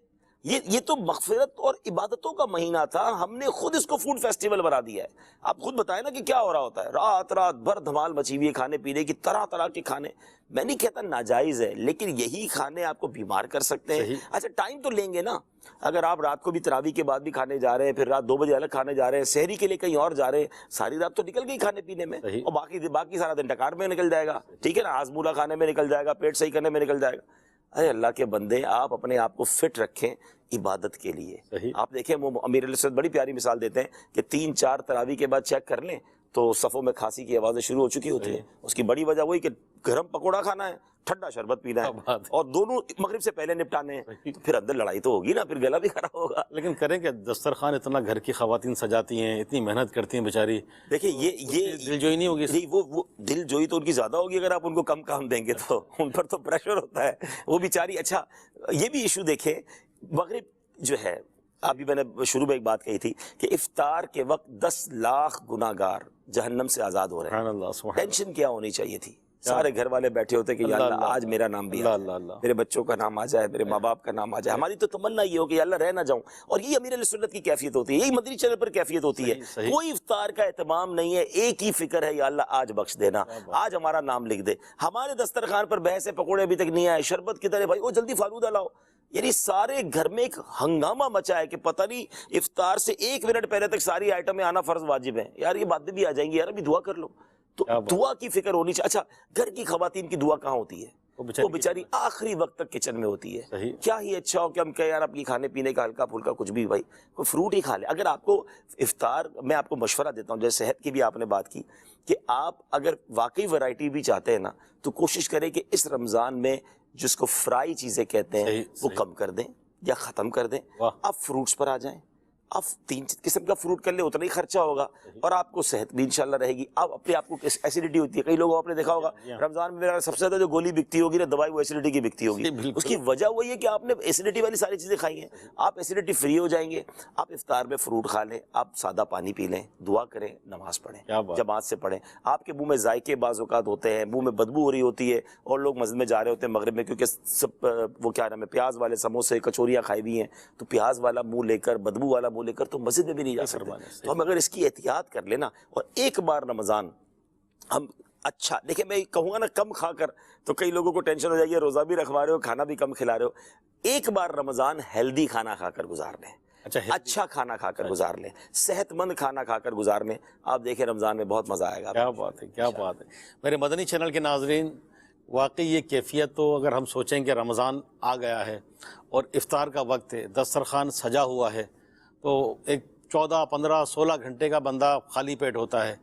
یہ تو مغفرت اور عبادتوں کا مہینہ تھا, ہم نے خود اس کو فوڈ فیسٹیول بنا دیا ہے. آپ خود بتائیں نا کہ کیا ہو رہا ہوتا ہے, رات رات بھر دھمال مچی ہوئی ہے, کھانے پینے کی طرح طرح کے کھانے. میں نہیں کہتا ناجائز ہے, لیکن یہی کھانے آپ کو بیمار کر سکتے ہیں. اچھا ٹائم تو لیں گے نا, اگر آپ رات کو بھی تراویح کے بعد بھی کھانے جا رہے ہیں, پھر رات 2 بجے الگ کھانے جا رہے ہیں, سحری کے لیے کہیں اور جا رہے ہیں, ساری رات تو نکل گئی کھانے پینے میں, اور باقی سارا دن ڈکار میں نکل جائے گا, ٹھیک ہے نا, ہاضمولہ کھانے میں نکل جائے گا, پیٹ صحیح کرنے میں نکل جائے گا. ارے اللہ کے بندے, آپ اپنے آپ کو فٹ رکھیں عبادت کے لیے. آپ دیکھیں وہ امیر علیہ السلام بڑی پیاری مثال دیتے ہیں کہ 3-4 تراویح کے بعد چیک کر لیں تو صفوں میں کھانسی کی آوازیں شروع ہو چکی ہوتی ہیں. اس کی بڑی وجہ وہی کہ گرم پکوڑا کھانا ہے, ٹھنڈا شربت پینا ہے, اور دونوں مغرب سے پہلے نپٹانے ہیں, تو پھر اندر لڑائی تو ہوگی نا, پھر گلا بھی خراب ہوگا. لیکن کریں کہ دسترخوان اتنا گھر کی خواتین سجاتی ہیں, اتنی محنت کرتی ہیں بیچاری, دیکھیں یہ دل جوئی نہیں ہوگی, وہ دل جوئی تو ان کی زیادہ ہوگی اگر آپ ان کو کم کام دیں گے تو ان پر تو پریشر ہوتا ہے وہ بیچاری. اچھا یہ بھی ایشو دیکھیں, مغرب جو ہے, ابھی میں نے شروع میں ایک بات کہی تھی کہ افطار کے وقت 10 لاکھ گناہگار جہنم سے آزاد ہو رہے ہیں. سبحان اللہ, سبحان ٹینشن کیا ہونی چاہیے تھی, سارے گھر والے بیٹھے ہوتے کہ یا اللہ آج میرا نام بھی آ جائے, میرے بچوں کا نام آ جائے, میرے ماں باپ کا نام آ جائے. ہماری تو تمنا یہ ہو کہ یا اللہ رہ نہ جاؤں. اور یہ امیر علیہ سنت کی کیفیت ہوتی ہے, یہی مدنی چینل پر کیفیت ہوتی ہے. کوئی افطار کا اہتمام نہیں ہے, ایک ہی فکر ہے, یا اللہ آج بخش دینا, آج ہمارا نام لکھ دے. ہمارے دسترخوان پر بحث پکوڑے ابھی تک نہیں آئے, شربت کدھر ہے بھائی, وہ جلدی فالودہ لاؤ. یعنی سارے گھر میں ایک ہنگامہ مچا ہے کہ پتہ نہیں افطار سے 1 منٹ پہلے تک ساری آئٹمیں آنا فرض واجب ہیں. یار یہ باتیں بھی آ جائیں گی, یار ابھی دعا کر لو. تو دعا کی فکر ہونی چاہیے. اچھا گھر کی خواتین کی دعا کہاں ہوتی ہے, وہ بیچاری آخری وقت تک کچن میں ہوتی ہے. کیا ہی اچھا ہو کہ ہم کہیں یار اپنی کھانے پینے کا ہلکا پھلکا کچھ بھی, بھائی کوئی فروٹ ہی کھا لے. اگر آپ کو افطار, میں آپ کو مشورہ دیتا ہوں, جیسے صحت کی بھی آپ نے بات کی, کہ آپ اگر واقعی ورائٹی بھی چاہتے ہیں نا تو کوشش کریں کہ اس رمضان میں جس کو فرائی چیزیں کہتے ہیں وہ کم کر دیں یا ختم کر دیں. آپ فروٹس پر آ جائیں, آپ 3 قسم کا فروٹ کر لیں, اتنا ہی خرچہ ہوگا اور آپ کو صحت بھی انشاءاللہ رہے گی. آپ اپنے آپ کو ایسیڈیٹی ہوتی ہے, کئی لوگوں آپ نے دیکھا ہوگا رمضان میں میرا سب سے زیادہ جو گولی بکتی ہوگی نا دوائی, وہ ایسیڈیٹی کی بکتی ہوگی. اس کی وجہ وہی ہے کہ آپ نے ایسیڈیٹی والی ساری چیزیں کھائی ہیں, آپ ایسیڈیٹی فری ہو جائیں گے. آپ افطار میں فروٹ کھا لیں, آپ سادہ پانی پی لیں, دعا کریں, نماز پڑھیں, جماعت سے پڑھیں. آپ کے منہ میں ذائقے بعض اوقات ہوتے ہیں, منہ میں بدبو ہو رہی ہوتی ہے, اور لوگ مسجد میں جا رہے ہوتے ہیں مغرب میں, کیونکہ سب وہ کیا نام ہے پیاز والے سموسے کچوریاں کھائی ہوئی ہیں, تو پیاز والا منہ لے کر, بدبو والا منہ لے کر تو مسجد میں بھی نہیں جا سکتے. تو ہم اگر اس کی احتیاط کر لینا, اور ایک بار رمضان ہم اچھا دیکھیں, میں کہوں گا نا کم کھا کر, تو کئی لوگوں کو ٹینشن ہو جائے گی, روزہ بھی رکھوا رہے ہو, کھانا بھی کم کھلا رہے ہو. ایک بار رمضان ہیلدی کھانا کھا کر گزار لیں, اچھا کھانا کھا کر گزار لیں, صحت مند کھانا کھا کر گزار لیں. آپ دیکھیں رمضان میں بہت مزہ آئے گا. کیا بات ہے, کیا بات ہے. میرے مدنی چینل کے ناظرین, واقعی یہ کیفیت تو اگر ہم سوچیں کہ رمضان آ گیا ہے اور افطار کا وقت ہے, دسترخوان سجا ہوا ہے, تو ایک 14, 15, 16 گھنٹے کا بندہ خالی پیٹ ہوتا ہے.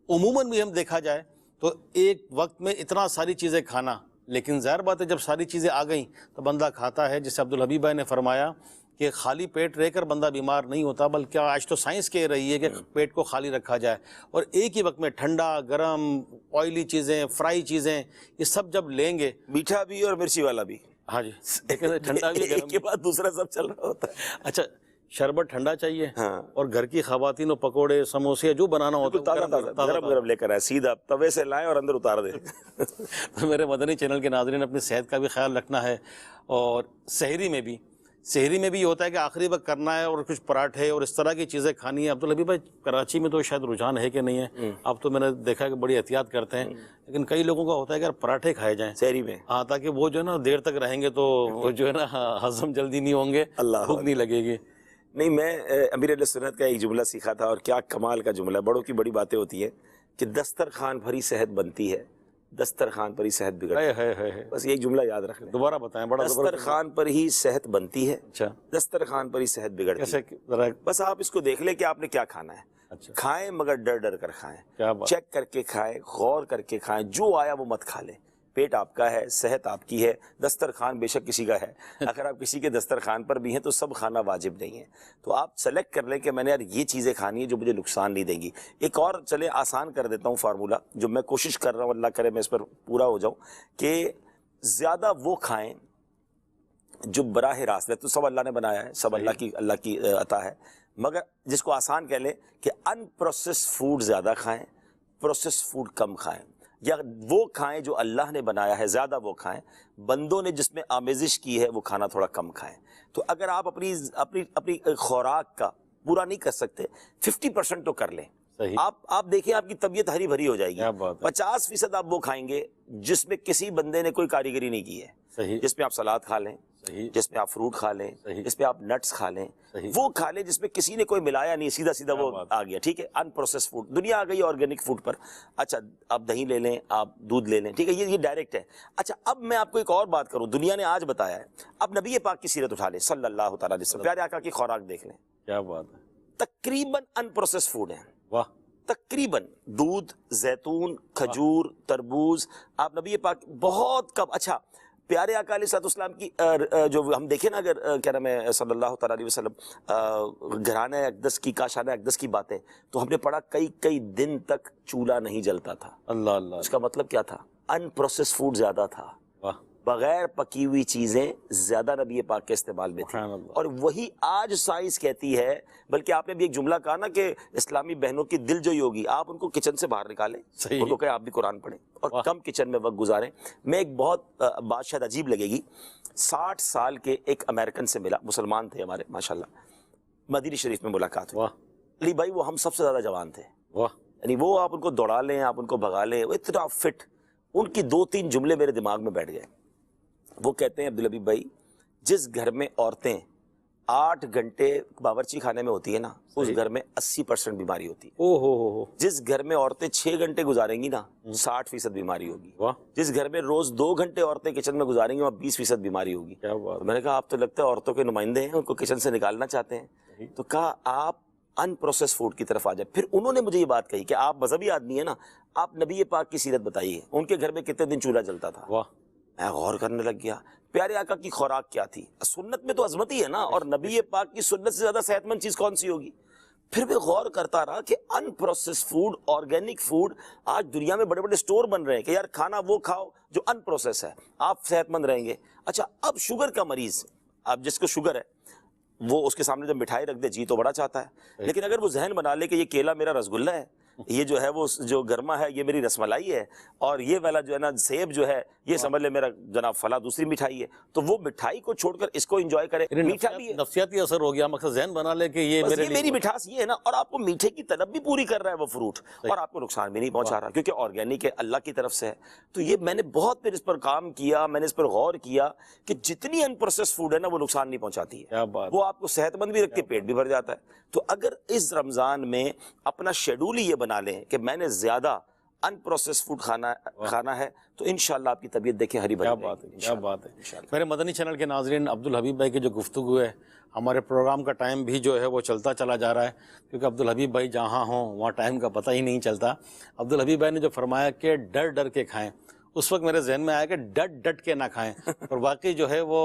عموماً بھی ہم دیکھا جائے تو ایک وقت میں اتنا ساری چیزیں کھانا, لیکن ظاہر بات ہے جب ساری چیزیں آ گئیں تو بندہ کھاتا ہے. جسے عبدالحبیب بھائی نے فرمایا کہ خالی پیٹ رہ کر بندہ بیمار نہیں ہوتا, بلکہ آج تو سائنس کہہ رہی ہے کہ پیٹ کو خالی رکھا جائے, اور ایک ہی وقت میں ٹھنڈا, گرم, آئلی چیزیں, فرائی چیزیں, یہ سب جب لیں گے, میٹھا بھی اور مرچی والا بھی, ہاں جی, ٹھنڈا بھی, ایک کے بعد دوسرا سب چل رہا ہوتا ہے. اچھا شربت ٹھنڈا چاہیے, اور گھر کی خواتین و پکوڑے سموسے جو بنانا ہوتا ہے گرم گرم لے کر آئے, سیدھا توے سے لائیں اور اندر اتار دیں. تو میرے مدنی چینل کے ناظرین, اپنی صحت کا بھی خیال رکھنا ہے. اور سحری میں بھی یہ ہوتا ہے کہ آخری وقت کرنا ہے, اور کچھ پراٹھے اور اس طرح کی چیزیں کھانی ہے. عبدالحبیب بھائی کراچی میں تو شاید رجحان ہے کہ نہیں ہے, اب تو میں نے دیکھا کہ بڑی احتیاط کرتے ہیں, لیکن کئی لوگوں کا ہوتا ہے کہ پراٹھے کھائے جائیں سحری میں, ہاں, تاکہ وہ جو ہے نا دیر تک رہیں گے تو وہ جو ہے نا ہضم جلدی نہیں ہوں گے, بھوک نہیں لگے گی. نہیں, میں امیر علیہ سنت کا ایک جملہ سیکھا تھا, اور کیا کمال کا جملہ ہے. بڑوں کی بڑی باتیں ہوتی ہیں کہ دسترخوان پر ہی صحت بنتی ہے, دسترخوان پر ہی صحت بگڑتی ہے. بس یہ جملہ یاد رکھنا, دوبارہ بتائیں. بڑا دسترخوان پر ہی صحت بنتی ہے, اچھا, دسترخوان پر ہی صحت بگڑتی ہے. بس آپ اس کو دیکھ لیں کہ آپ نے کیا کھانا ہے, کھائیں مگر ڈر ڈر کر کھائیں, چیک کر کے کھائیں, غور کر کے کھائیں, جو آیا وہ مت کھا لیں. پیٹ آپ کا ہے، صحت آپ کی ہے، دسترخوان بے شک کسی کا ہے، اگر آپ کسی کے دسترخوان پر بھی ہیں تو سب کھانا واجب نہیں ہے، تو آپ سلیکٹ کر لیں کہ میں نے یار یہ چیزیں کھانی ہے جو مجھے نقصان نہیں دیں گی۔ ایک اور چلے آسان کر دیتا ہوں فارمولہ، جو میں کوشش کر رہا ہوں، اللہ کرے میں اس پر پورا ہو جاؤں، کہ زیادہ وہ کھائیں جو براہ راست، تو سب اللہ نے بنایا ہے، سب اللہ کی عطا ہے، مگر جس کو آسان کہہ لیں کہ ان پروسیس فوڈ زیادہ کھائیں، پروسیس فوڈ کم کھائیں، یا وہ کھائیں جو اللہ نے بنایا ہے زیادہ وہ کھائیں، بندوں نے جس میں آمیزش کی ہے وہ کھانا تھوڑا کم کھائیں۔ تو اگر آپ اپنی خوراک کا پورا نہیں کر سکتے 50% تو کر لیں۔ آپ دیکھیں آپ کی طبیعت ہری بھری ہو جائے گی۔ 50% آپ وہ کھائیں گے جس میں کسی بندے نے کوئی کاریگری نہیں کی ہے، جس میں آپ سلاد کھا لیں، جس میں آپ فروٹ کھا لیں، جس میں آپ نٹس کھا لیں، وہ کھا لیں جس میں کسی نے کوئی ملایا نہیں، سیدھا وہ آ گیا، ٹھیک ہے۔ ان پروسیس فوڈ، دنیا آ گئی آرگینک فوڈ پر، اچھا آپ دہی لے لیں، آپ دودھ لے لیں، ٹھیک ہے، یہ ڈائریکٹ ہے۔ اچھا اب میں آپ کو ایک اور بات کروں، دنیا نے آج بتایا ہے، اب نبی پاک کی سیرت اٹھا لیں صلی اللہ تعالیٰ علیہ وسلم، پیارے آقا کی خوراک دیکھ لیں، کیا بات ہے، تقریباً ان پروسیس فوڈ ہیں، واہ، تقریباً دودھ، زیتون، کھجور، تربوز، آپ نبی پاک بہت کم۔ اچھا پیارے آقا علیہ السلام کی جو ہم دیکھیں نا، اگر کیا نام ہے صلی اللہ تعالیٰ علیہ وسلم گھرانہ اقدس کی، کاشانہ اقدس کی باتیں، تو ہم نے پڑھا کئی دن تک چولہا نہیں جلتا تھا۔ اللہ اس کا مطلب کیا تھا؟ ان پروسیس فوڈ زیادہ تھا، بغیر پکی ہوئی چیزیں زیادہ نبی پاک کے استعمال میں تھی، اور وہی آج سائنس کہتی ہے۔ بلکہ آپ نے بھی ایک جملہ کہا نا کہ اسلامی بہنوں کی دل جوئی ہوگی، آپ ان کو کچن سے باہر نکالیں، ان کو کہیں آپ بھی قرآن پڑھیں اور کم کچن میں وقت گزاریں۔ میں ایک بہت بات شاید عجیب لگے گی، 60 سال کے ایک امریکن سے ملا، مسلمان تھے ہمارے ماشاءاللہ، مدینہ شریف میں ملاقات ہوئی۔ علی بھائی وہ ہم سب سے زیادہ جوان تھے، یعنی وہ آپ ان کو دوڑا لیں، آپ ان کو بھگا لیں، وہ اتنا فٹ۔ ان کی 2-3 جملے میرے دماغ میں بیٹھ گئے۔ وہ کہتے ہیں عبدالحبیب بھائی، جس گھر میں عورتیں 8 گھنٹے باورچی خانے میں ہوتی ہے نا، اس گھر میں 80% بیماری ہوتی ہے۔ جس گھر میں عورتیں 6 گھنٹے گزاریں گی نا، 60% بیماری ہوگی۔ جس گھر میں روز 2 گھنٹے عورتیں کچن میں گزاریں گی، وہاں 20% بیماری ہوگی۔ تو میں نے کہا آپ تو لگتا ہے عورتوں کے نمائندے ہیں، ان کو کچن سے نکالنا چاہتے ہیں۔ تو کہا آپ ان پروسیس فوڈ کی طرف آ جائیں۔ پھر انہوں نے مجھے یہ بات کہی کہ آپ مذہبی آدمی ہیں نا، آپ نبی پاک کی سیرت بتائیے، ان کے گھر میں کتنے دن چولہا جلتا تھا۔ میں غور کرنے لگ گیا، پیارے آقا کی خوراک کیا تھی؟ سنت میں تو عظمت ہی ہے نا، اور نبی پاک کی سنت سے زیادہ صحت مند چیز کون سی ہوگی؟ پھر میں غور کرتا رہا کہ in process food, organic food, آج دنیا میں بڑے بڑے سٹور بن رہے ہیں کہ یار کھانا وہ کھاؤ جو ان پروسیس ہے، آپ صحت مند رہیں گے۔ اچھا اب شوگر کا مریض، اب جس کو شوگر ہے، وہ اس کے سامنے جب مٹھائی رکھ دے جی تو بڑا چاہتا ہے، لیکن اگر وہ ذہن بنا لے کہ یہ کیلا میرا رسگلہ ہے، یہ جو ہے وہ جو گرما ہے یہ میری رس ملائی ہے، اور یہ والا جو ہے نا سیب جو ہے یہ سمجھ لے میرا جناب فلاں دوسری مٹھائی ہے، تو وہ مٹھائی کو چھوڑ کر اس کو انجوائے کرے۔ میٹھا بھی ہے، نفسیاتی اثر ہو گیا، مقصد ذہن بنا لے کہ یہ میری مٹھاس یہ ہے نا، اور آپ کو میٹھے کی طلب بھی پوری کر رہا ہے وہ فروٹ، اور آپ کو نقصان بھی نہیں پہنچا رہا کیونکہ آرگینک ہے، اللہ کی طرف سے ہے۔ تو یہ میں نے بہت پھر اس پر کام کیا، میں نے اس پر غور کیا کہ جتنی ان پروسیس فوڈ ہے نا وہ نقصان نہیں پہنچاتی ہے، وہ آپ کو صحت مند بھی رکھتی ہے، پیٹ بھی بھر جاتا ہے۔ تو اگر اس رمضان میں اپنا شیڈول ہی یہ بنا لیں کہ میں نے زیادہ ان پروسیس فوڈ کھانا ہے، تو انشاءاللہ آپ کی طبیعت دیکھیں ہری بھری۔ کیا بات ہے۔ میرے مدنی چینل کے ناظرین، عبدالحبیب بھائی کی جو گفتگو ہے، ہمارے پروگرام کا ٹائم بھی جو ہے وہ چلتا چلا جا رہا ہے، کیونکہ عبدالحبیب بھائی جہاں ہوں وہاں ٹائم کا پتہ ہی نہیں چلتا۔ عبدالحبیب بھائی نے جو فرمایا کہ ڈر کے کھائیں، اس وقت میرے ذہن میں آیا کہ ڈٹ کے نہ کھائیں، اور واقعی جو ہے وہ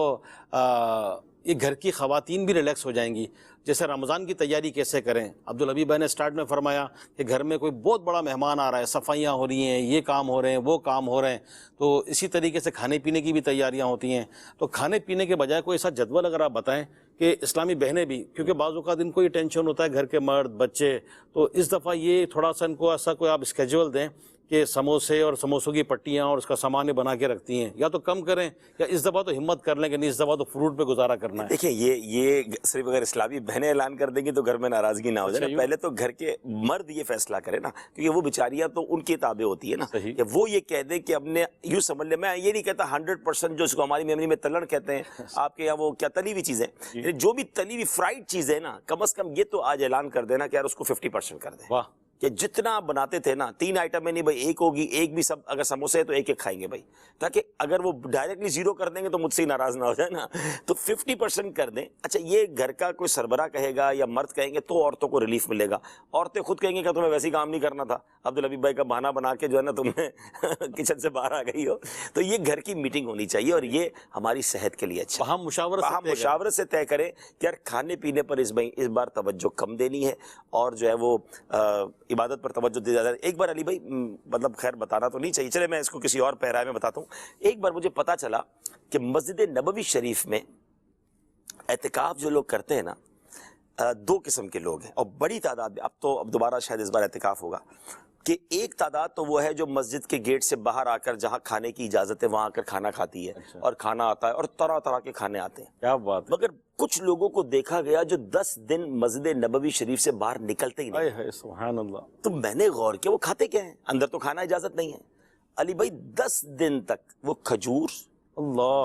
یہ گھر کی خواتین بھی ریلیکس ہو جائیں گی۔ جیسے رمضان کی تیاری کیسے کریں، عبدالحبیب بھائی نے سٹارٹ میں فرمایا کہ گھر میں کوئی بہت بڑا مہمان آ رہا ہے، صفائیاں ہو رہی ہیں، یہ کام ہو رہے ہیں، وہ کام ہو رہے ہیں، تو اسی طریقے سے کھانے پینے کی بھی تیاریاں ہوتی ہیں۔ تو کھانے پینے کے بجائے کوئی ایسا جدول اگر آپ بتائیں کہ اسلامی بہنیں بھی، کیونکہ بعض اوقات ان کو یہ ٹینشن ہوتا ہے گھر کے مرد بچے، تو اس دفعہ یہ تھوڑا سا ان کو ایسا کوئی آپ اسکیجول دیں کہ سموسے اور سموسوں کی پٹیاں اور اس کا سامان بنا کے رکھتی ہیں، یا تو کم کریں یا اس دفعہ تو ہمت کر لیں کہ نہیں اس دفعہ تو فروٹ پہ گزارا کرنا ہے۔ دیکھیں یہ صرف اگر اسلامی بہنیں اعلان کر دیں گی تو گھر میں ناراضگی نہ ہو جائے، پہلے تو گھر کے مرد یہ فیصلہ کرے نا، کیونکہ وہ بیچاریاں تو ان کی تابع ہوتی ہے نا، کہ وہ یہ کہہ دیں کہ ہم نے یوں سمجھ لیں، میں یہ نہیں کہتا 100% جو اس کو ہماری میموری میں تلن کہتے ہیں، آپ کے یہاں وہ کیا تلی ہوئی چیزیں، جو بھی تلی ہوئی فرائیڈ چیزیں نا، کم از کم یہ تو آج اعلان کر دینا کہ یار اس کو 50% کر دیں، کہ جتنا آپ بناتے تھے نا 3 آئٹم میں نہیں بھائی ایک ہوگی, ایک بھی سب اگر سموسے ہے تو ایک ایک کھائیں گے بھائی, تاکہ اگر وہ ڈائریکٹلی 0 کر دیں گے تو مجھ سے ناراض نہ ہو جائے نا, تو 50% کر دیں. اچھا یہ گھر کا کوئی سربراہ کہے گا یا مرد کہیں گے تو عورتوں کو ریلیف ملے گا. عورتیں خود کہیں گے کہ تمہیں ویسے ہی کام نہیں کرنا تھا, عبدالحبیب بھائی کا بہانہ بنا کے جو ہے نا تم نے کچن سے باہر آ گئی ہو. تو یہ گھر کی میٹنگ ہونی چاہیے اور یہ ہماری صحت کے لیے اچھا. ہم مشاورت سے طے کریں کہ یار کھانے پینے پر اس بار توجہ کم دینی ہے اور جو ہے وہ عبادت پر توجہ دی جائے. ایک بار علی بھائی مطلب خیر بتانا تو نہیں چاہیے, چلے میں اس کو کسی اور پیرائے میں بتاتا ہوں. ایک بار مجھے پتا چلا کہ مسجد نبوی شریف میں اعتکاف جو لوگ کرتے ہیں نا 2 قسم کے لوگ ہیں, اور بڑی تعداد میں, اب دوبارہ شاید اس بار اعتکاف ہوگا, کہ ایک تعداد تو وہ ہے جو مسجد کے گیٹ سے باہر آ کر جہاں کھانے کی اجازت ہے وہاں آ کر کھانا کھاتی ہے اور کھانا آتا ہے اور طرح طرح کے کھانے آتے ہیں. کیا بات ہے. مگر کچھ لوگوں کو دیکھا گیا جو 10 دن مسجد نبوی شریف سے باہر نکلتے ہی نہیں. سبحان اللہ. تو میں نے غور کیا وہ کھاتے کیا ہیں, اندر تو کھانا اجازت نہیں ہے. علی بھائی 10 دن تک وہ کھجور,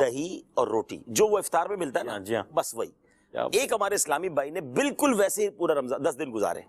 دہی اور روٹی جو وہ افطار میں ملتا ہے نا, بس وہی. ایک ہمارے اسلامی بھائی نے بالکل ویسے ہی پورا رمضان 10 دن گزارے.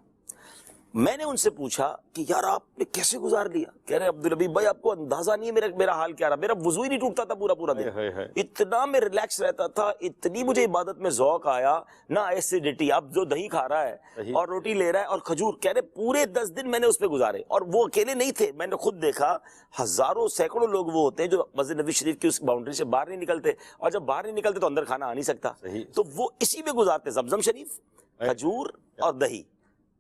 میں نے ان سے پوچھا کہ یار آپ نے کیسے گزار لیا؟ کہہ رہے عبدالحبیب بھائی آپ کو اندازہ نہیں ہے میرا حال کیا رہا, میرا وضو ہی نہیں ٹوٹتا تھا پورا دن, اتنا میں ریلیکس رہتا تھا, اتنی مجھے عبادت میں ذوق آیا, نہ ایسیڈیٹی. اب جو دہی کھا رہا ہے اور روٹی لے رہا ہے اور کھجور, کہہ رہے پورے 10 دن میں نے اس پہ گزارے. اور وہ اکیلے نہیں تھے, میں نے خود دیکھا ہزاروں سینکڑوں لوگ وہ ہوتے ہیں جو مسجد نبوی شریف کی اس باؤنڈری سے باہر نہیں نکلتے, اور جب باہر نہیں نکلتے تو اندر کھانا آ نہیں سکتا, تو وہ اسی میں گزارتے, زمزم شریف, کھجور اور دہی.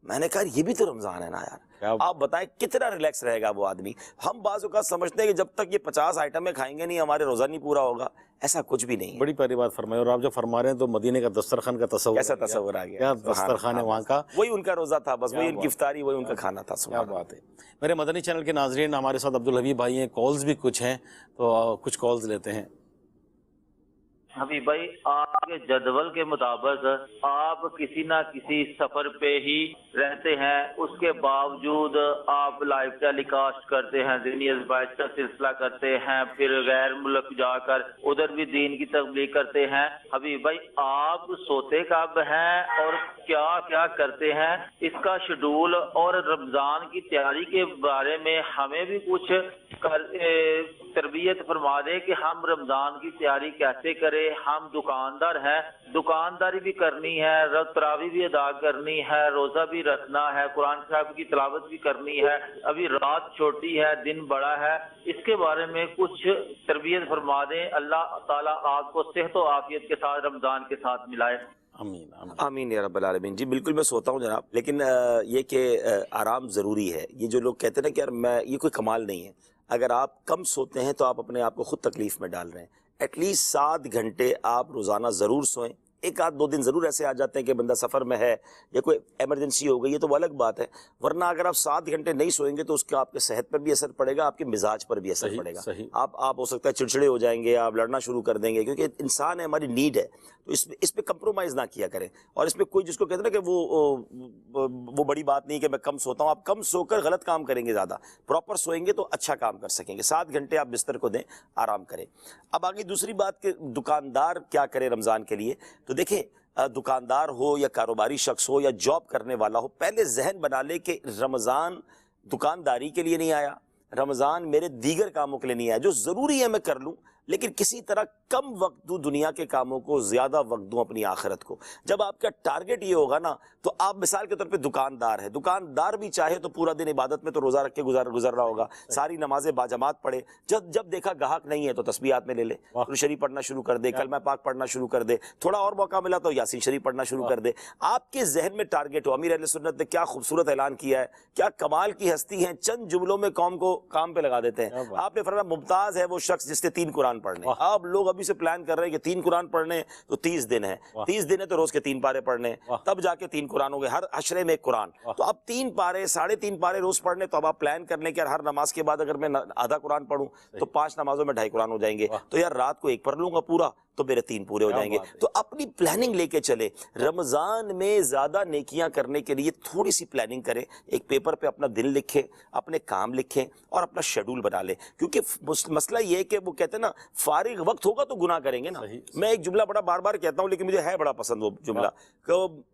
میں نے کہا یہ بھی تو رمضان ہے نا یار, آپ بتائیں کتنا ریلیکس رہے گا وہ آدمی. ہم بعض اوقات سمجھتے ہیں کہ جب تک یہ 50 آئٹمیں کھائیں گے نہیں ہمارے روزہ نہیں پورا ہوگا, ایسا کچھ بھی نہیں. بڑی پیاری بات فرمائی. اور آپ جب فرما رہے ہیں تو مدینے کا دسترخوان کا تصور, کیسا تصور آ گیا, دسترخوان ہے وہاں کا, وہی ان کا روزہ تھا, بس وہی ان کی افطاری, وہی ان کا کھانا تھا. کیا بات ہے. میرے مدنی چینل کے ناظرین, ہمارے ساتھ عبدالحبیب بھائی ہیں, کالز بھی کچھ ہیں تو کچھ کالز لیتے ہیں. حبیب بھائی آپ کے جدول کے مطابق آپ کسی نہ کسی سفر پہ ہی رہتے ہیں, اس کے باوجود آپ لائیو ٹیلی کاسٹ کرتے ہیں, دینی ازبائش کا سلسلہ کرتے ہیں, پھر غیر ملک جا کر ادھر بھی دین کی تبلیغ کرتے ہیں. حبیب بھائی آپ سوتے کب ہیں اور کیا کیا کرتے ہیں, اس کا شیڈول اور رمضان کی تیاری کے بارے میں ہمیں بھی کچھ تربیت فرما دیں کہ ہم رمضان کی تیاری کیسے کریں. ہم دکاندار ہیں, دکانداری بھی کرنی ہے, تراویح بھی ادا کرنی ہے, روزہ بھی رکھنا ہے, قرآن صاحب کی تلاوت بھی کرنی ہے, ابھی رات چھوٹی ہے دن بڑا ہے, اس کے بارے میں کچھ تربیت فرما دیں. اللہ تعالیٰ آپ کو صحت و عافیت کے ساتھ رمضان کے ساتھ ملائے. آمین آمین یا رب العالمین. جی بالکل میں سوتا ہوں جناب, لیکن یہ کہ آرام ضروری ہے. یہ جو لوگ کہتے ہیں نا کہ یار میں, یہ کوئی کمال نہیں ہے. اگر آپ کم سوتے ہیں تو آپ اپنے آپ کو خود تکلیف میں ڈال رہے ہیں. ایٹ لیسٹ 7 گھنٹے آپ روزانہ ضرور سوئیں. 1-2 دن ضرور ایسے آ جاتے ہیں کہ بندہ سفر میں ہے یا کوئی ایمرجنسی ہو گئی ہے تو وہ الگ بات ہے, ورنہ اگر آپ 7 گھنٹے نہیں سوئیں گے تو اس کا آپ کے صحت پر بھی اثر پڑے گا, آپ کے مزاج پر بھی اثر پڑے گا. آپ ہو سکتا ہے چڑچڑے ہو جائیں گے, آپ لڑنا شروع کر دیں گے, کیونکہ انسان ہے, ہماری نیڈ ہے, تو اس پہ کمپرومائز نہ کیا کریں. اور اس میں کوئی جس کو کہتے ہیں نا کہ وہ بڑی بات نہیں کہ میں کم سوتا ہوں. آپ کم سو کر غلط کام کریں گے, زیادہ پراپر سوئیں گے تو اچھا کام کر سکیں گے. 7 گھنٹے آپ بستر کو دیں, آرام کریں. اب آگے دوسری بات کہ دکاندار کیا کرے رمضان کے لیے. تو دیکھیں دکاندار ہو یا کاروباری شخص ہو یا جاب کرنے والا ہو, پہلے ذہن بنا لے کہ رمضان دکانداری کے لیے نہیں آیا, رمضان میرے دیگر کاموں کے لیے نہیں آیا. جو ضروری ہے میں کر لوں, لیکن کسی طرح کم وقت دوں دنیا کے کاموں کو, زیادہ وقت دوں اپنی آخرت کو. جب آپ کا ٹارگٹ یہ ہوگا نا, تو آپ مثال کے طور پہ دکاندار ہے, دکاندار بھی چاہے تو پورا دن عبادت میں تو روزہ رکھ کے گزر رہا ہوگا, ساری نمازیں باجماعت پڑھے, جب دیکھا گاہک نہیں ہے تو تسبیحات میں لے لے, قرآن شریف پڑھنا شروع کر دے, کلمہ پاک پڑھنا شروع کر دے, تھوڑا اور موقع ملا تو یاسین شریف پڑھنا شروع کر دے. آپ کے ذہن میں ٹارگٹ ہو. امیر اہل سنت نے کیا خوبصورت اعلان کیا ہے, کیا کمال کی ہستی ہیں, چند جملوں میں قوم کو کام پہ لگا دیتے ہیں. آپ نے فرمایا ممتاز ہے وہ شخص جس نے 3 قرآن پڑھنے. آپ لوگ ابھی سے پلان کر رہے ہیں کہ 3 قرآن پڑھنے تو 30 دن ہے, 30 دن ہے تو روز کے 3 پارے پڑھنے, تب جا کے 3 قرآن ہو گئے, ہر عشرے میں 1 قرآن. تو اب 3 پارے 3.5 پارے روز پڑھنے, تو اب آپ پلان کر لیں کہ ہر نماز کے بعد اگر میں آدھا قرآن پڑھوں تو 5 نمازوں میں 2.5 قرآن ہو جائیں گے, تو یار رات کو 1 پڑھ لوں گا پورا تو میرے 3 پورے ہو جائیں گے. تو اپنی پلاننگ لے کے چلے. رمضان میں زیادہ نیکیاں کرنے کے لیے تھوڑی سی پلاننگ کریں, ایک پیپر پہ اپنا دن لکھیں, اپنے کام لکھیں اور اپنا شیڈول بنا لیں. کیونکہ مسئلہ یہ ہے کہ وہ کہتے ہیں نا فارغ وقت ہوگا تو گناہ کریں گے نا. میں ایک جملہ بڑا بار بار کہتا ہوں لیکن مجھے ہے بڑا پسند وہ جملہ.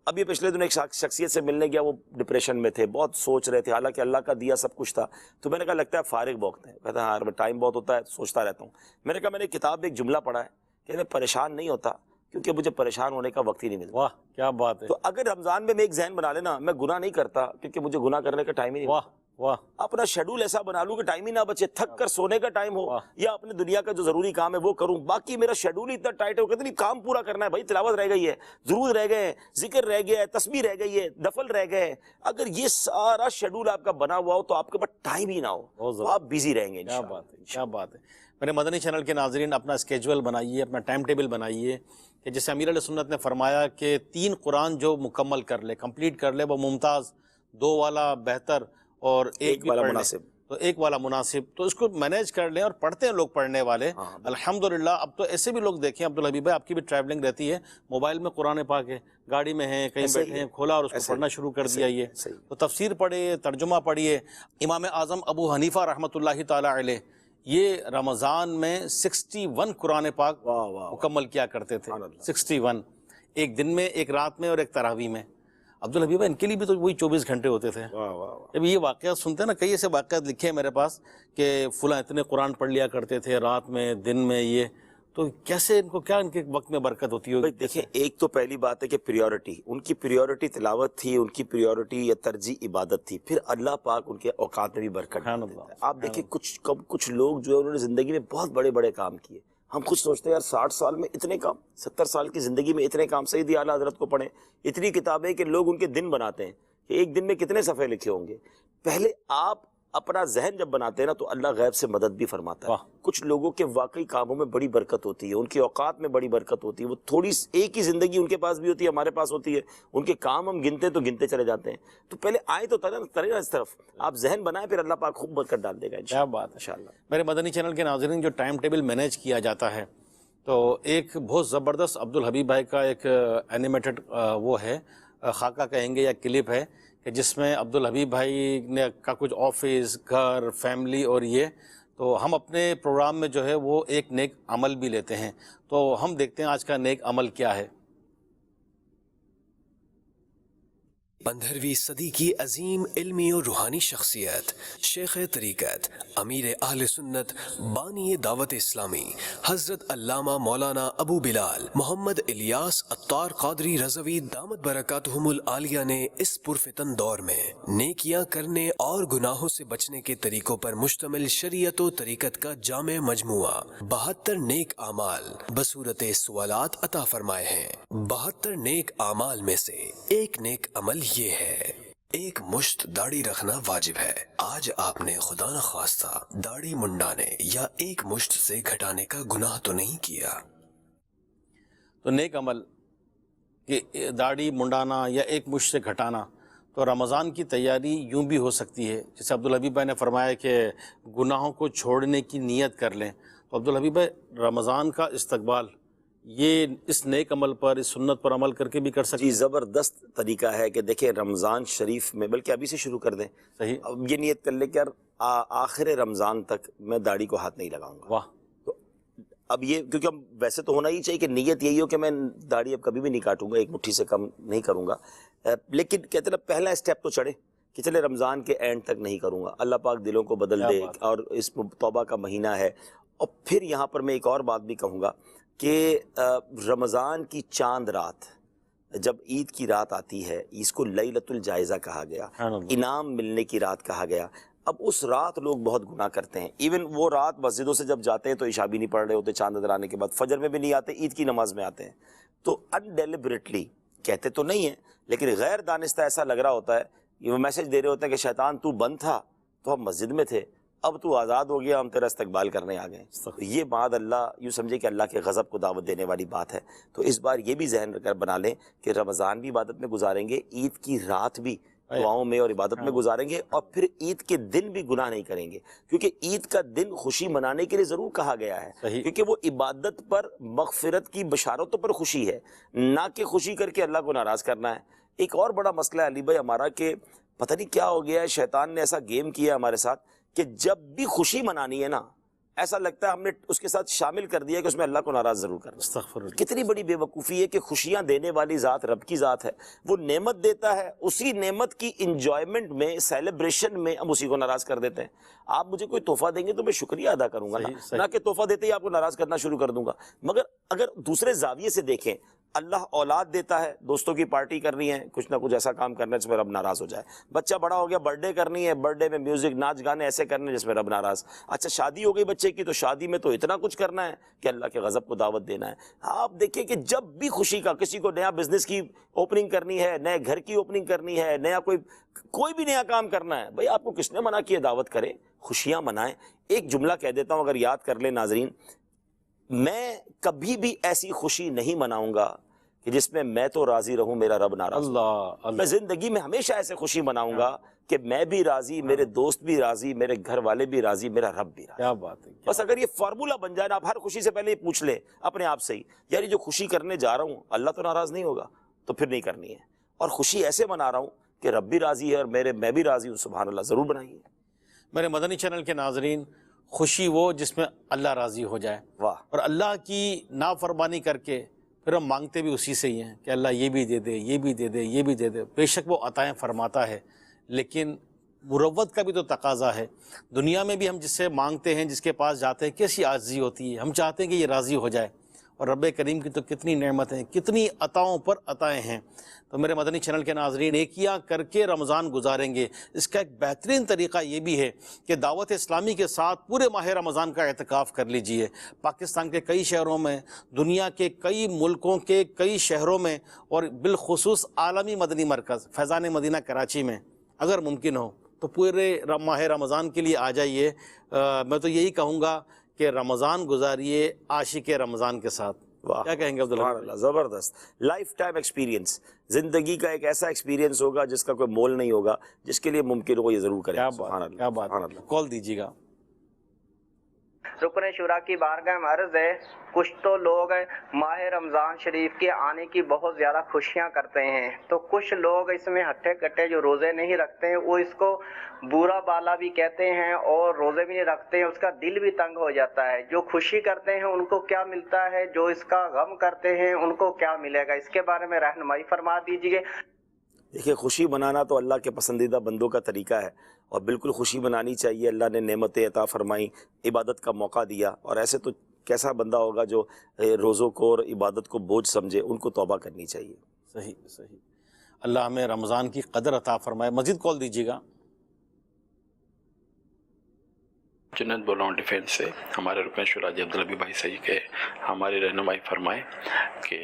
اب یہ پچھلے دنوں ایک شخصیت سے ملنے گیا, وہ ڈپریشن میں تھے, بہت سوچ رہے تھے, حالانکہ اللہ کا دیا سب کچھ تھا. تو میں نے کہا لگتا ہے فارغ وقت ہے. کہتا ہے ہاں ٹائم بہت ہوتا ہے, سوچتا رہتا ہوں. میں نے کہا میں نے کتاب میں ایک جملہ پڑھا ہے کہ میں پریشان نہیں ہوتا کیونکہ مجھے پریشان ہونے کا وقت ہی نہیں ملتا. واہ کیا بات ہے. تو اگر رمضان میں ایک ذہن بنا لینا میں گناہ نہیں کرتا کیونکہ مجھے گناہ کرنے کا ٹائم ہی نہیں ملتا. واہ اپنا شیڈول ایسا بنا لوں کہ ٹائم ہی نہ بچے, تھک کر سونے کا ٹائم ہو یا اپنے دنیا کا جو ضروری کام ہے وہ کروں, باقی میرا شیڈول ہی اتنا ٹائٹ ہے. وہ کہتے نہیں کام پورا کرنا ہے بھائی, تلاوت رہ گئی ہے, درود رہ گئے ہیں, ذکر رہ گیا ہے, تسبیح رہ گئی ہے, نفل رہ گئے ہیں. اگر یہ سارا شیڈول آپ کا بنا ہوا ہو تو آپ کے پاس ٹائم ہی نہ ہو تو آپ بیزی رہیں گے. کیا بات ہے, کیا بات ہے. میرے مدنی چینل کے ناظرین اپنا اسکیجول بنائیے, اپنا ٹائم ٹیبل بنائیے کہ جیسے امیر علیہ سنت نے فرمایا کہ 3 قرآن جو مکمل کر لے, کمپلیٹ کر لے, وہ ممتاز, 2 والا بہتر اور ایک والا مناسب, تو 1 والا مناسب. تو اس کو مینیج کر لیں, اور پڑھتے ہیں لوگ پڑھنے والے الحمدللہ. اب تو ایسے بھی لوگ دیکھیں, عبدالحبیب بھائی آپ کی بھی ٹریولنگ رہتی ہے, موبائل میں قرآن پاک ہے, گاڑی میں ہیں, کہیں بیٹھے ہیں, کھولا اور اس کو پڑھنا شروع کر دیا. یہ تو تفسیر پڑھیے, ترجمہ پڑھیے. امام اعظم ابو حنیفہ رحمۃ اللہ تعالی علیہ یہ رمضان میں 61 قرآن پاک مکمل کیا کرتے تھے. 61 ایک دن میں, ایک رات میں اور ایک تراویح میں. عبدالحبیب ان کے لیے بھی تو وہی 24 گھنٹے ہوتے تھے. جب یہ واقعات سنتے ہیں نا, کئی ایسے واقعات لکھے ہیں میرے پاس کہ فلاں اتنے قرآن پڑھ لیا کرتے تھے رات میں, دن میں, یہ تو کیسے ان کو کیا ان کے وقت میں برکت ہوتی ہوگی؟ دیکھیں ایک تو پہلی بات ہے کہ پریورٹی, ان کی پریورٹی تلاوت تھی, ان کی پریورٹی یا ترجیح عبادت تھی. پھر اللہ پاک ان کے اوقات میں بھی برکت دیتا ہے. آپ دیکھیں کچھ لوگ جو ہے انہوں نے زندگی میں بہت بڑے بڑے کام کیے. ہم خود سوچتے ہیں یار 60 سال میں اتنے کام, 70 سال کی زندگی میں اتنے کام. سیدی اعلیٰ حضرت کو پڑھیں, اتنی کتابیں کہ لوگ ان کے دن بناتے ہیں کہ ایک دن میں کتنے صفحے لکھے ہوں گے. پہلے آپ اپنا ذہن جب بناتے ہیں نا تو اللہ غیب سے مدد بھی فرماتا ہے. کچھ لوگوں کے واقعی کاموں میں بڑی برکت ہوتی ہے, ان کے اوقات میں بڑی برکت ہوتی ہے. وہ تھوڑی ایک ہی زندگی ان کے پاس بھی ہوتی ہے, ہمارے پاس ہوتی ہے. ان کے کام ہم گنتے تو گنتے چلے جاتے ہیں. تو پہلے آئیں تو ترے نا اس طرف, آپ ذہن بنائیں, پھر اللہ پاک خوب برکت ڈال دے گا. کیا بات ہے انشاءاللہ. میرے مدنی چینل کے ناظرین جو ٹائم ٹیبل مینیج کیا جاتا ہے, تو ایک بہت زبردست عبدالحبیب بھائی کا ایک اینیمیٹڈ وہ ہے, خاکہ کہیں گے یا کلپ ہے, کہ جس میں عبدالحبیب بھائی نے کا کچھ آفس, گھر, فیملی اور یہ, تو ہم اپنے پروگرام میں جو ہے وہ ایک نیک عمل بھی لیتے ہیں. تو ہم دیکھتے ہیں آج کا نیک عمل کیا ہے. 15ویں صدی کی عظیم علمی اور روحانی شخصیت, شیخ طریقت, امیر اہل سنت, بانی دعوت اسلامی, حضرت علامہ مولانا ابو بلال محمد الیاس عطار قادری رضوی دامت برکاتہم العالیہ نے اس پرفتن دور میں نیکیاں کرنے اور گناہوں سے بچنے کے طریقوں پر مشتمل شریعت و طریقت کا جامع مجموعہ 72 نیک اعمال بصورت سوالات عطا فرمائے ہیں. 72 نیک اعمال میں سے ایک نیک عمل یہ ہے, ایک مشت داڑھی رکھنا واجب ہے. آج آپ نے خدا نخواستہ داڑھی منڈانے یا ایک مشت سے گھٹانے کا گناہ تو نہیں کیا. تو نیک عمل کہ داڑھی منڈانا یا ایک مشت سے گھٹانا, تو رمضان کی تیاری یوں بھی ہو سکتی ہے. جیسے عبدالحبیب بھائی نے فرمایا کہ گناہوں کو چھوڑنے کی نیت کر لیں, تو عبدالحبیب بھائی رمضان کا استقبال یہ اس نیک عمل پر, اس سنت پر عمل کر کے بھی کر سکتے ہیں. جی زبردست طریقہ ہے کہ دیکھیں رمضان شریف میں, بلکہ ابھی سے شروع کر دیں. صحیح. اب یہ نیت کر لیں کہ یار آخر رمضان تک میں داڑھی کو ہاتھ نہیں لگاؤں گا. واہ. تو اب یہ کیونکہ اب ویسے تو ہونا ہی چاہیے کہ نیت یہی ہو کہ میں داڑھی اب کبھی بھی نہیں کاٹوں گا, ایک مٹھی سے کم نہیں کروں گا. لیکن کہتے ہیں پہلا اسٹیپ تو چڑھے کہ چلے رمضان کے اینڈ تک نہیں کروں گا. اللہ پاک دلوں کو بدل دے, اور اس توبہ کا مہینہ ہے. اور پھر یہاں پر میں ایک اور بات بھی کہوں گا کہ رمضان کی چاند رات, جب عید کی رات آتی ہے, اس کو لیلۃ الجائزہ کہا گیا, انعام ملنے کی رات کہا گیا. اب اس رات لوگ بہت گناہ کرتے ہیں. ایون وہ رات مسجدوں سے جب جاتے ہیں تو عشاء بھی نہیں پڑھ رہے ہوتے, چاند نظر آنے کے بعد فجر میں بھی نہیں آتے, عید کی نماز میں آتے ہیں. تو انڈیلیبریٹلی کہتے تو نہیں ہیں لیکن غیر دانستہ ایسا لگ رہا ہوتا ہے, یہ وہ میسج دے رہے ہوتے ہیں کہ شیطان تو بند تھا تو ہم مسجد میں تھے, اب تو آزاد ہو گیا, ہم تیرا استقبال کرنے آ گئے. یہ بعد اللہ یوں سمجھے کہ اللہ کے غضب کو دعوت دینے والی بات ہے. تو اس بار یہ بھی ذہن کر بنا لیں کہ رمضان بھی عبادت میں گزاریں گے, عید کی رات بھی دعاؤں میں اور عبادت میں گزاریں گے, اور پھر عید کے دن بھی گناہ نہیں کریں گے, کیونکہ عید کا دن خوشی منانے کے لیے ضرور کہا گیا ہے, کیونکہ وہ عبادت پر, مغفرت کی بشارتوں پر خوشی ہے, نہ کہ خوشی کر کے اللہ کو ناراض کرنا ہے. ایک اور بڑا مسئلہ ہے علی بھائی ہمارا کہ پتہ نہیں کیا ہو گیا ہے, شیطان نے ایسا گیم کیا ہمارے ساتھ کہ جب بھی خوشی منانی ہے نا ایسا لگتا ہے ہم نے اس کے ساتھ شامل کر دیا کہ اس میں اللہ کو ناراض ضرور کرنا. استغفر اللہ. کتنی بڑی بے وقوفی ہے کہ خوشیاں دینے والی ذات رب کی ذات ہے, وہ نعمت دیتا ہے, اسی نعمت کی انجوائمنٹ میں, سیلیبریشن میں ہم اسی کو ناراض کر دیتے ہیں. آپ مجھے کوئی تحفہ دیں گے تو میں شکریہ ادا کروں گا نا, صحیح. نہ کہ تحفہ دیتے ہی آپ کو ناراض کرنا شروع کر دوں گا. مگر اگر دوسرے زاویے سے دیکھیں, اللہ اولاد دیتا ہے, دوستوں کی پارٹی کرنی ہے, کچھ نہ کچھ ایسا کام کرنا ہے جس میں رب ناراض ہو جائے. بچہ بڑا ہو گیا, برتھ ڈے کرنی ہے, برتھ ڈے میں میوزک, ناچ گانے ایسے کرنے جس میں رب ناراض. اچھا شادی ہو گئی بچے کی, تو شادی میں تو اتنا کچھ کرنا ہے کہ اللہ کے غضب کو دعوت دینا ہے. آپ دیکھیں کہ جب بھی خوشی کا, کسی کو نیا بزنس کی اوپننگ کرنی ہے, نئے گھر کی اوپننگ کرنی ہے, نیا کوئی بھی نیا کام کرنا ہے, بھائی آپ کو کس نے منع کیا دعوت کرے, خوشیاں منائیں. ایک جملہ کہہ دیتا ہوں, اگر یاد کر لیں ناظرین, میں کبھی بھی ایسی خوشی نہیں مناؤں گا کہ جس میں تو راضی رہوں, میرا رب ناراض. اللہ میں زندگی میں ہمیشہ ایسے خوشی مناؤں گا کہ میں بھی راضی, میرے دوست بھی راضی, میرے گھر والے بھی راضی, میرا رب بھی راضی. کیا بات ہے. بس اگر یہ فارمولا بن جائے نا, آپ ہر خوشی سے پہلے یہ پوچھ لیں اپنے آپ سے ہی, یار یہ جو خوشی کرنے جا رہا ہوں اللہ تو ناراض نہیں ہوگا, تو پھر نہیں کرنی ہے. اور خوشی ایسے منا رہا ہوں کہ رب بھی راضی ہے اور میں بھی راضی ہوں, سبحان اللہ, ضرور بنائیے. میرے مدنی چینل کے ناظرین, خوشی وہ جس میں اللہ راضی ہو جائے, واہ, اور اللہ کی نافرمانی کر کے پھر ہم مانگتے بھی اسی سے ہی ہیں کہ اللہ یہ بھی دے دے, یہ بھی دے دے, یہ بھی دے دے. بے شک وہ عطائیں فرماتا ہے, لیکن مروت کا بھی تو تقاضا ہے. دنیا میں بھی ہم جس سے مانگتے ہیں, جس کے پاس جاتے ہیں, کیسی عاجزی ہوتی ہے. ہم چاہتے ہیں کہ یہ راضی ہو جائے, اور رب کریم کی تو کتنی نعمتیں, کتنی عطاؤں پر عطائیں ہیں. تو میرے مدنی چینل کے ناظرین, نیکیاں کر کے رمضان گزاریں گے. اس کا ایک بہترین طریقہ یہ بھی ہے کہ دعوت اسلامی کے ساتھ پورے ماہ رمضان کا اعتکاف کر لیجئے. پاکستان کے کئی شہروں میں, دنیا کے کئی ملکوں کے کئی شہروں میں, اور بالخصوص عالمی مدنی مرکز فیضان مدینہ کراچی میں اگر ممکن ہو تو پورے ماہ رمضان کے لیے آ جائیے. میں تو یہی کہوں گا کہ رمضان گزاریے عاشق رمضان کے ساتھ. واہ, کیا کہیں گے عبداللہ؟ سبحان اللہ, زبردست. لائف ٹائم ایکسپیرینس, زندگی کا ایک ایسا ایکسپیرینس ہوگا جس کا کوئی مول نہیں ہوگا, جس کے لیے ممکن ہو یہ ضرور کریں. کیا سبحان بات, اللہ, کیا بات. سبحان اللہ. کال دیجیے گا. رکن شورا کی بارگاہ میں عرض ہے, کچھ تو لوگ ماہ رمضان شریف کے آنے کی بہت زیادہ خوشیاں کرتے ہیں, تو کچھ لوگ اس میں ہٹے کٹے جو روزے نہیں رکھتے ہیں وہ اس کو برا بالا بھی کہتے ہیں, اور روزے بھی نہیں رکھتے ہیں, اس کا دل بھی تنگ ہو جاتا ہے. جو خوشی کرتے ہیں ان کو کیا ملتا ہے, جو اس کا غم کرتے ہیں ان کو کیا ملے گا, اس کے بارے میں رہنمائی فرما دیجیے. دیکھیے, خوشی منانا تو اللہ کے پسندیدہ بندوں کا طریقہ ہے, اور بالکل خوشی منانی چاہیے. اللہ نے نعمتیں عطا فرمائیں, عبادت کا موقع دیا, اور ایسے تو کیسا بندہ ہوگا جو روزوں کو اور عبادت کو بوجھ سمجھے, ان کو توبہ کرنی چاہیے. صحیح صحیح. اللہ ہمیں رمضان کی قدر عطا فرمائے. مزید کال دیجیے گا. جنید بول رہا ہوں ڈیفینس سے. ہمارے رکن شورا جی عبداللبی بھائی صحیح کہ ہماری رہنمائی فرمائیں کہ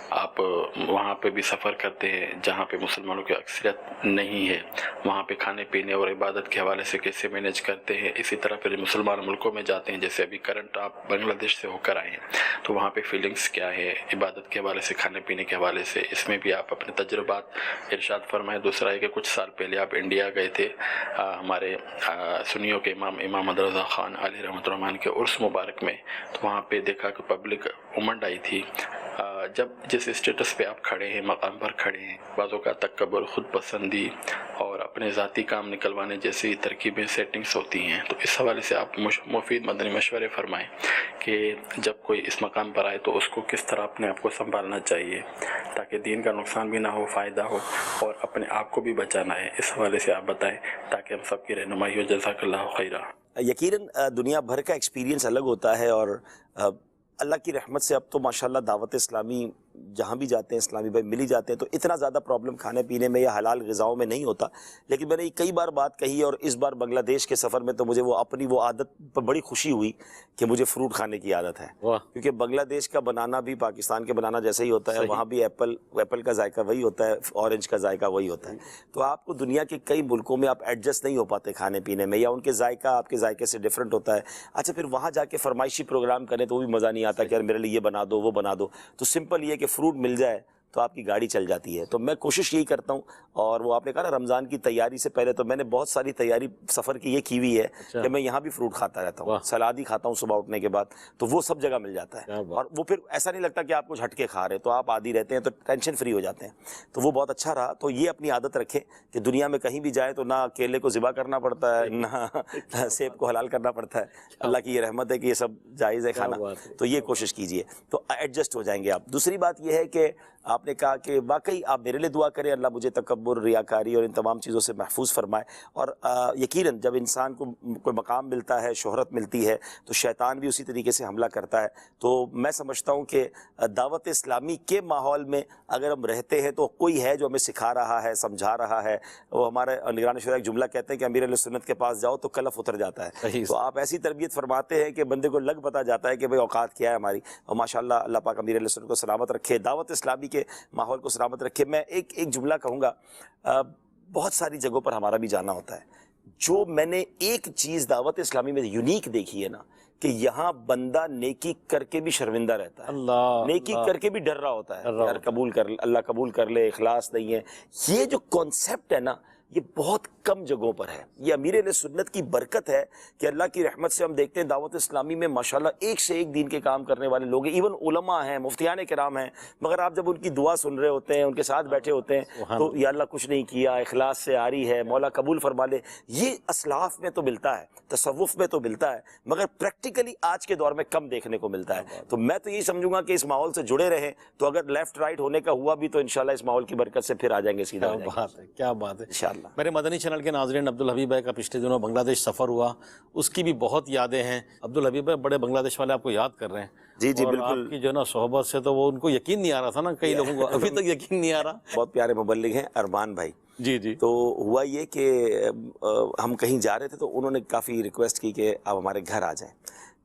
آپ وہاں پہ بھی سفر کرتے ہیں جہاں پہ مسلمانوں کی اکثریت نہیں ہے, وہاں پہ کھانے پینے اور عبادت کے حوالے سے کیسے مینیج کرتے ہیں. اسی طرح پھر مسلمان ملکوں میں جاتے ہیں, جیسے ابھی کرنٹ آپ بنگلہ دیش سے ہو کر آئے ہیں, تو وہاں پہ فیلنگس کیا ہے عبادت کے حوالے سے, کھانے پینے کے حوالے سے, اس میں بھی آپ اپنے تجربات ارشاد فرمائیں. دوسرا ہے کہ کچھ سال پہلے آپ انڈیا گئے تھے, ہمارے سنیوں کے امام رضا خان علیہ رحمۃ الرحمان کے عرس مبارک میں, تو وہاں پہ دیکھا کہ پبلک امنڈ آئی تھی. جب جس اسٹیٹس پہ آپ کھڑے ہیں, مقام پر کھڑے ہیں, بعضوں کا تکبر, خود پسندی اور اپنے ذاتی کام نکلوانے جیسی ترکیبیں سیٹنگز ہوتی ہیں, تو اس حوالے سے آپ مفید مدنی مشورے فرمائیں کہ جب کوئی اس مقام پر آئے تو اس کو کس طرح اپنے آپ کو سنبھالنا چاہیے تاکہ دین کا نقصان بھی نہ ہو, فائدہ ہو, اور اپنے آپ کو بھی بچانا ہے. اس حوالے سے آپ بتائیں تاکہ ہم سب کی رہنمائی ہو. جزاک اللہ خیرہ. یقیناً دنیا بھر کا ایکسپیرینس الگ ہوتا ہے, اور اللہ کی رحمت سے اب تو ماشاءاللہ دعوت اسلامی جہاں بھی جاتے ہیں اسلامی بھائی مل ہی جاتے ہیں, تو اتنا زیادہ پرابلم کھانے پینے میں یا حلال غذاؤں میں نہیں ہوتا. لیکن میں نے کئی بار بات کہی, اور اس بار بنگلہ دیش کے سفر میں تو مجھے وہ اپنی وہ عادت پر بڑی خوشی ہوئی کہ مجھے فروٹ کھانے کی عادت ہے. کیونکہ بنگلہ دیش کا بنانا بھی پاکستان کے بنانا جیسا ہی ہوتا ہے, وہاں بھی ایپل کا ذائقہ وہی ہوتا ہے, اورنج کا ذائقہ وہی ہوتا ہے. تو آپ کو دنیا کے کئی ملکوں میں آپ ایڈجسٹ نہیں ہو پاتے کھانے پینے میں, یا ان کے ذائقہ آپ کے ذائقے سے ڈفرینٹ ہوتا ہے. اچھا پھر وہاں جا کے فرمائشی پروگرام کریں تو وہ بھی مزہ نہیں آتا کہ یار میرے لیے یہ بنا دو وہ بنا دو. تو سمپل یہ کہ فروٹ مل جائے تو آپ کی گاڑی چل جاتی ہے. تو میں کوشش یہی کرتا ہوں. اور وہ آپ نے کہا نا رمضان کی تیاری سے پہلے تو میں نے بہت ساری تیاری سفر کی یہ کی ہوئی ہے کہ میں یہاں بھی فروٹ کھاتا رہتا ہوں, سلاد ہی کھاتا ہوں صبح اٹھنے کے بعد, تو وہ سب جگہ مل جاتا ہے. اور وہ پھر ایسا نہیں لگتا کہ آپ کچھ ہٹ کے کھا رہے, تو آپ عادی رہتے ہیں تو ٹینشن فری ہو جاتے ہیں. تو وہ بہت اچھا رہا. تو یہ اپنی عادت رکھیں کہ دنیا میں کہیں بھی جائیں تو نہ کیلے کو ذبح کرنا پڑتا ہے, نہ سیب کو حلال کرنا پڑتا ہے. اللہ کی یہ رحمت ہے کہ یہ سب جائز ہے کھانا, تو یہ کوشش کیجئے تو ایڈجسٹ ہو جائیں گے آپ. دوسری بات یہ ہے کہ آپ نے کہا کہ واقعی آپ میرے لیے دعا کریں, اللہ مجھے تکبر, ریاکاری اور ان تمام چیزوں سے محفوظ فرمائے. اور یقیناً جب انسان کو کوئی مقام ملتا ہے, شہرت ملتی ہے, تو شیطان بھی اسی طریقے سے حملہ کرتا ہے. تو میں سمجھتا ہوں کہ دعوت اسلامی کے ماحول میں اگر ہم رہتے ہیں تو کوئی ہے جو ہمیں سکھا رہا ہے, سمجھا رہا ہے. وہ ہمارے نگران شورا ایک جملہ کہتے ہیں کہ امیر علیہ سنت کے پاس جاؤ تو کلف اتر جاتا ہے. تو آپ ایسی تربیت فرماتے ہیں کہ بندے کو لگ پتہ جاتا ہے کہ بھئی اوقات کیا ہے ہماری. اور ماشاءاللہ اللہ پاک امیر علیہ سنت کو سلامت رکھے, دعوت اسلامی کے ماحول کو سلامت رکھے. میں ایک جملہ کہوں گا, بہت ساری جگہوں پر ہمارا بھی جانا ہوتا ہے. جو میں نے ایک چیز دعوت اسلامی میں یونیک دیکھی ہے نا, کہ یہاں بندہ نیکی کر کے بھی شرمندہ رہتا ہے, نیکی کر کے بھی ڈر رہا ہوتا ہے, یار قبول کر, اللہ قبول کر لے, اخلاص نہیں ہے. یہ جو کانسیپٹ ہے نا, یہ بہت کم جگہوں پر ہے. یہ امیر علیہ سنت کی برکت ہے کہ اللہ کی رحمت سے ہم دیکھتے ہیں دعوت اسلامی میں ماشاءاللہ ایک سے ایک دین کے کام کرنے والے لوگ ہیں. ایون علماء ہیں, مفتیان کرام ہیں, مگر آپ جب ان کی دعا سن رہے ہوتے ہیں, ان کے ساتھ بیٹھے ہوتے ہیں, تو یا اللہ کچھ نہیں کیا, اخلاص سے آ رہی ہے, مولا قبول فرما لے. یہ اسلاف میں تو ملتا ہے, تصوف میں تو ملتا ہے, مگر پریکٹیکلی آج کے دور میں کم دیکھنے کو ملتا ہے. تو میں تو یہی سمجھوں گا کہ اس ماحول سے جڑے رہیں, تو اگر لیفٹ رائٹ ہونے کا ہوا بھی تو انشاءاللہ اس ماحول کی برکت سے پھر آ جائیں گے سیدھا. کیا بات ہے انشاءاللہ. میرے مدنی چینل کے ناظرین, عبدالحبیب بھائی کا پچھلے دنوں بنگلہ دیش سفر ہوا, اس کی بھی بہت یادیں ہیں. عبدالحبیب بھائی بڑے بنگلہ دیش والے آپ کو یاد کر رہے ہیں. جی اور بالکل. آپ کی جو نا صحبت سے تو وہ ان کو یقین نہیں آ رہا تھا نا, کئی لوگوں کو ابھی تک یقین نہیں آ رہا. بہت پیارے مبلغ ہیں ارمان بھائی. جی تو ہوا یہ کہ ہم کہیں جا رہے تھے تو انہوں نے کافی ریکویسٹ کی کہ آپ ہمارے گھر آ جائیں.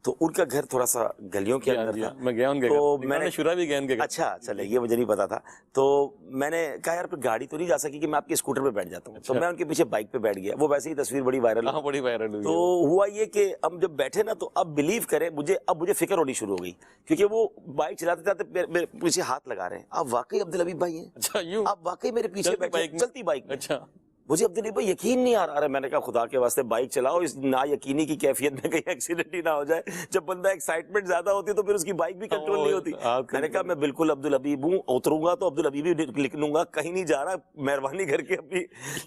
تو ان کا گھر تھوڑا سا گلیوں کے اندر تھا. میں گیا ان کے تو گھر, میں نے شورا بھی گیا ان کے گھر. اچھا چلے, یہ مجھے نہیں پتا تھا. تو میں نے کہا یار پھر گاڑی تو نہیں جا سکی کہ میں آپ کے اسکوٹر پہ بیٹھ جاتا ہوں. تو میں ان کے پیچھے بائک پہ بیٹھ گیا. وہ ویسے ہی تصویر بڑی وائرل ہوئی. تو ہوا یہ کہ اب جب بیٹھے نا, تو اب بلیو کریں مجھے فکر ہونی شروع ہو گئی, کیونکہ وہ بائک چلاتے چلاتے میرے پیچھے ہاتھ لگا رہے ہیں. آپ واقعی عبدالحبیب بھائی ہیں؟ اچھا یوں آپ واقعی میرے پیچھے بیٹھے چلتی بائک میں؟ اچھا. مجھے عبدالحبیب بھائی یقین نہیں آ رہا. میں نے کہا خدا کے واسطے بائک چلاؤ, اس نا یقینی کی کیفیت میں کہیں ایکسیڈنٹ ہی نہ ہو جائے. جب بندہ ایکسائٹمنٹ زیادہ ہوتی ہے تو پھر اس کی بائک بھی کنٹرول نہیں ہوتی. میں نے کہا میں بالکل عبدالحبیب ہوں, اتروں گا تو عبدالحبیب ہی لکھ لوں گا, کہیں نہیں جا رہا, مہربانی کر کے اپنی.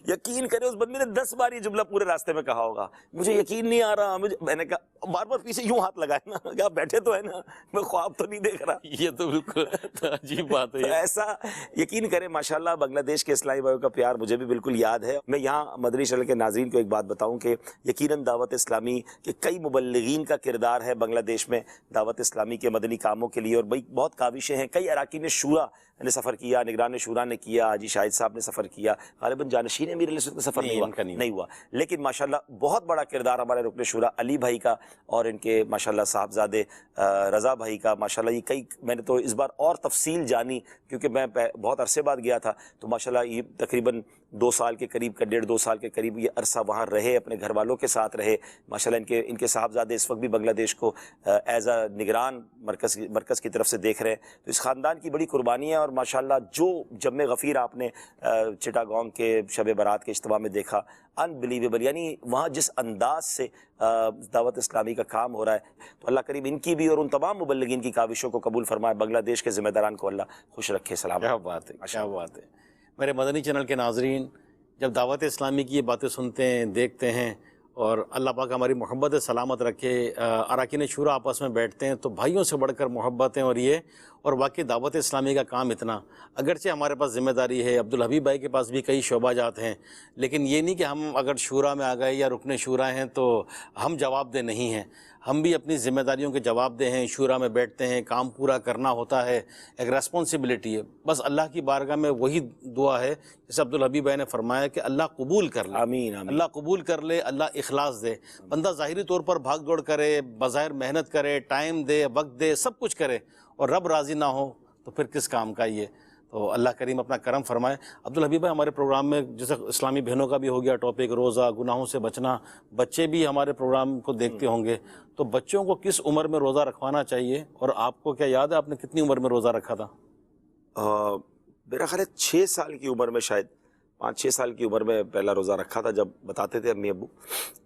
یقین کرے اس بندے نے 10 بار یہ جملہ پورے راستے میں کہا ہوگا, مجھے یقین نہیں آ رہا. میں نے کہا بار بار پیچھے یوں ہاتھ لگائے نا, کہ آپ بیٹھے تو ہے نا, میں خواب تو نہیں دیکھ رہا. یہ تو بالکل عجیب بات ہے. ایسا یقین کرے ماشاءاللہ بنگلہ دیش کے اسلامی بھائیوں کا پیار مجھے بھی بالکل یاد ہے. میں یہاں مدنی چینل کے ناظرین کو ایک بات بتاؤں کہ یقیناً دعوت اسلامی کے کئی مبلغین کا کردار ہے بنگلہ دیش میں دعوت اسلامی کے مدنی کاموں کے لیے, اور بہت کاوشیں ہیں. کئی اراکین شورا نے سفر کیا, نگران شورا نے کیا, حاجی شاہد صاحب نے سفر کیا, غالباً جانشین امیر علیہ سنت کا سفر نہیں ہوا, لیکن ماشاءاللہ بہت بڑا کردار ہمارے رکن شورا علی بھائی کا, اور ان کے ماشاءاللہ صاحبزادے رضا بھائی کا. ماشاءاللہ یہ کئی میں نے تو اس بار اور تفصیل جانی, کیونکہ میں بہت عرصے بعد گیا تھا. تو ماشاءاللہ یہ تقریباً 2 سال کے قریب کا 1.5-2 سال کے قریب یہ عرصہ وہاں رہے, اپنے گھر والوں کے ساتھ رہے. ماشاءاللہ ان کے صاحبزادے اس وقت بھی بنگلہ دیش کو ایز اے نگران مرکز کی طرف سے دیکھ رہے ہیں. تو اس خاندان کی بڑی قربانی ہے. اور ماشاءاللہ جو جم غفیر آپ نے چٹاگانگ کے شب برات کے اجتماع میں دیکھا, انبلیویبل, یعنی وہاں جس انداز سے دعوت اسلامی کا کام ہو رہا ہے. تو اللہ کریم ان کی بھی اور ان تمام مبلغین کی کاوشوں کو قبول فرمائے. بنگلہ دیش کے ذمہ داران کو اللہ خوش رکھے. سلام. کیا بات ہے, کیا بات ہے. میرے مدنی چینل کے ناظرین, جب دعوت اسلامی کی یہ باتیں سنتے ہیں, دیکھتے ہیں, اور اللہ پاک ہماری محبت سلامت رکھے, اراکین شورا آپس میں بیٹھتے ہیں تو بھائیوں سے بڑھ کر محبت ہیں. اور واقعی دعوت اسلامی کا کام اتنا, اگرچہ ہمارے پاس ذمہ داری ہے, عبدالحبیب بھائی کے پاس بھی کئی شعبہ جات ہیں, لیکن یہ نہیں کہ ہم اگر شورا میں آ گئے یا رکن شورا ہیں تو ہم جواب دہ نہیں ہیں. ہم بھی اپنی ذمہ داریوں کے جواب دہ ہیں. شورا میں بیٹھتے ہیں, کام پورا کرنا ہوتا ہے, ایک ریسپانسبلٹی ہے. بس اللہ کی بارگاہ میں وہی دعا ہے جیسے عبدالحبیب بھائی نے فرمایا کہ اللہ قبول کر لے. آمین آمین. اللہ قبول کر لے, اللہ اخلاص دے. بندہ ظاہری طور پر بھاگ دوڑ کرے, بظاہر محنت کرے, ٹائم دے, وقت دے, سب کچھ کرے, اور رب راضی نہ ہو تو پھر کس کام کا یہ. تو اللہ کریم اپنا کرم فرمائے. عبدالحبیب بھائی, ہمارے پروگرام میں جیسے اسلامی بہنوں کا بھی ہو گیا ٹاپک, روزہ, گناہوں سے بچنا, بچے بھی ہمارے پروگرام کو دیکھتے ہوں گے, تو بچوں کو کس عمر میں روزہ رکھوانا چاہیے, اور آپ کو کیا یاد ہے آپ نے کتنی عمر میں روزہ رکھا تھا؟ میرا خیال ہے 6 سال کی عمر میں، شاید 5-6 سال کی عمر میں پہلا روزہ رکھا تھا، جب بتاتے تھے امی ابو.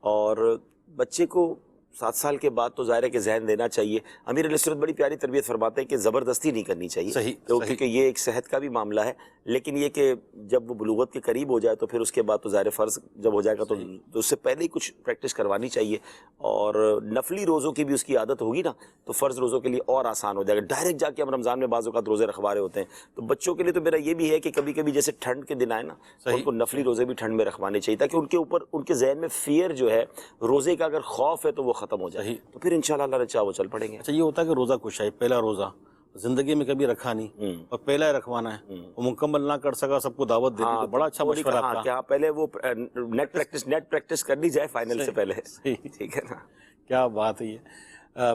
اور بچے کو 7 سال کے بعد تو ظاہر ہے کہ ذہن دینا چاہیے. امیر علیہ السنت بڑی پیاری تربیت فرماتے ہیں کہ زبردستی نہیں کرنی چاہیے، صحیح کیونکہ یہ ایک صحت کا بھی معاملہ ہے. لیکن یہ کہ جب وہ بلوغت کے قریب ہو جائے تو پھر اس کے بعد تو ظاہر فرض جب ہو جائے گا تو اس سے پہلے ہی کچھ پریکٹس کروانی چاہیے. اور نفلی روزوں کی بھی اس کی عادت ہوگی نا تو فرض روزوں کے لیے اور آسان ہو جائے گا. ڈائریکٹ جا کے ہم رمضان میں بعض اوقات روزے رکھوا رہے ہوتے ہیں، تو بچوں کے لیے تو میرا یہ بھی ہے کہ کبھی کبھی جیسے ٹھنڈ کے دن آئے نا ان کو نفلی روزے بھی ٹھنڈ میں رکھوانے چاہیے، تاکہ ان کے اوپر ان کے ذہن میں فیئر جو ہے روزے کا اگر خوف ہے تو وہ ختم ہو جائے، تو پھر انشاءاللہ اللہ نے چاہا وہ چل پڑیں گے. اچھا یہ ہوتا ہے کہ روزہ کچھ ہے، پہلا روزہ زندگی میں کبھی رکھا نہیں اور پہلا ہی رکھوانا ہے، وہ مکمل نہ کر سکا، سب کو دعوت دینی، تو بڑا اچھا مشورہ آپ کا. کیا پہلے وہ نیٹ پریکٹس کرنی جائے فائنل سے پہلے، ٹھیک ہے نا. کیا بات ہے. یہ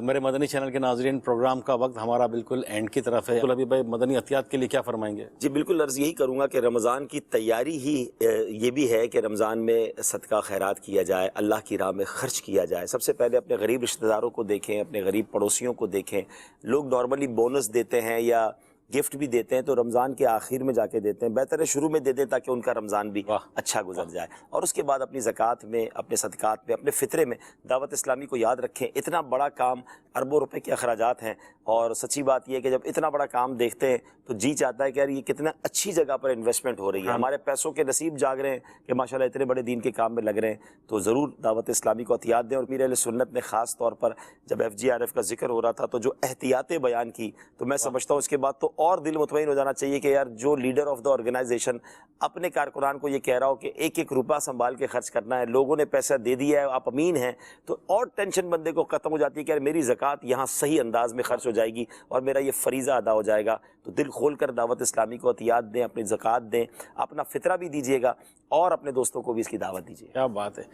میرے مدنی چینل کے ناظرین، پروگرام کا وقت ہمارا بالکل اینڈ کی طرف ہے. ابھی بھائی مدنی عطیات کے لیے کیا فرمائیں گے؟ جی بالکل، عرض یہی کروں گا کہ رمضان کی تیاری ہی یہ بھی ہے کہ رمضان میں صدقہ خیرات کیا جائے، اللہ کی راہ میں خرچ کیا جائے. سب سے پہلے اپنے غریب رشتہ داروں کو دیکھیں، اپنے غریب پڑوسیوں کو دیکھیں. لوگ نارملی بونس دیتے ہیں یا گفٹ بھی دیتے ہیں تو رمضان کے آخر میں جا کے دیتے ہیں، بہتر ہے شروع میں دے دیں تاکہ ان کا رمضان بھی اچھا گزر جائے. اور اس کے بعد اپنی زکوٰۃ میں، اپنے صدقات میں، اپنے فطرے میں دعوت اسلامی کو یاد رکھیں. اتنا بڑا کام، اربوں روپے کے اخراجات ہیں، اور سچی بات یہ ہے کہ جب اتنا بڑا کام دیکھتے ہیں تو جی چاہتا ہے کہ یار یہ کتنا اچھی جگہ پر انویسٹمنٹ ہو رہی ہے، ہمارے پیسوں کے نصیب جاگ رہے ہیں کہ ماشاءاللہ اتنے بڑے دین کے کام میں لگ رہے ہیں. تو ضرور دعوت اسلامی کو عطیات دیں. اور امیر اہل سنت نے خاص طور پر جب FGRF کا ذکر ہو رہا تھا تو جو احتیاطیں بیان کی، تو میں سمجھتا ہوں اس کے بعد تو اور دل مطمئن ہو جانا چاہیے کہ یار جو لیڈر آف دا آرگنائزیشن اپنے کارکنان کو یہ کہہ رہا ہو کہ ایک ایک روپیہ سنبھال کے خرچ کرنا ہے، لوگوں نے پیسہ دے دیا ہے، آپ امین ہیں، تو اور ٹینشن بندے کو ختم ہو جاتی ہے کہ یار میری زکوٰۃ یہاں صحیح انداز میں خرچ ہو جائے گی اور میرا یہ فریضہ ادا ہو جائے گا. تو دل کھول کر دعوت اسلامی کو عطیات دیں، اپنی زکوٰۃ دیں، اپنا فطرہ بھی دیجیے گا اور اپنے دوستوں کو بھی اس کی دعوت دیجیے. کیا بات ہے.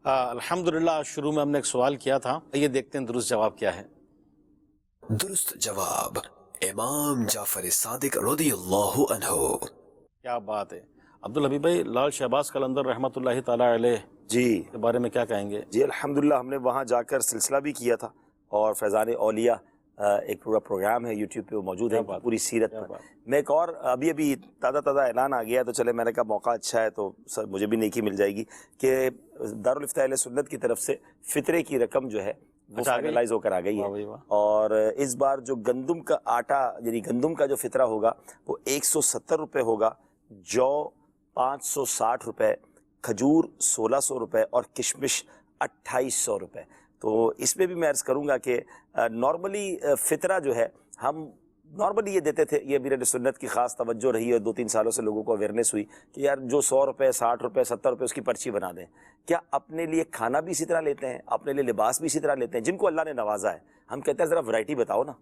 الحمدللہ شروع میں ہم نے ایک سوال کیا تھا، یہ دیکھتے ہیں درست جواب کیا ہے. درست جواب امام جعفر صادق رضی اللہ عنہ. کیا بات ہے. عبدالحبیب بھائی، لال شہباز قلندر رحمۃ اللہ تعالی علیہ جی کے بارے میں کیا کہیں گے؟ جی الحمدللہ ہم نے وہاں جا کر سلسلہ بھی کیا تھا، اور فیضان اولیاء ایک پورا پروگرام ہے یوٹیوب پہ، وہ موجود ہے پوری سیرت پر. میں ایک اور ابھی تازہ اعلان آ گیا تو چلے میں نے کہا موقع اچھا ہے تو سر مجھے بھی نیکی مل جائے گی کہ دارالفتاء اہل سنت کی طرف سے فطرے کی رقم جو ہے وہ فائنلائز ہو کر آ گئی ہے. اور اس بار جو گندم کا آٹا یعنی گندم کا جو فطرہ ہوگا وہ 170 روپے ہوگا، جو 560 روپے، کھجور 1600 روپے اور کشمش 2800 روپے. تو اس میں بھی میں عرض کروں گا کہ نارملی فطرہ جو ہے ہم نارملی یہ دیتے تھے، یہ امیر اہل سنت کی خاص توجہ رہی ہے، 2-3 سالوں سے لوگوں کو اویئرنیس ہوئی کہ یار جو 100 روپے 60 روپے 70 روپے اس کی پرچی بنا دیں. کیا اپنے لیے کھانا بھی اسی طرح لیتے ہیں، اپنے لیے لباس بھی اسی طرح لیتے ہیں؟ جن کو اللہ نے نوازا ہے ہم کہتے ہیں ذرا ورائٹی بتاؤ نا،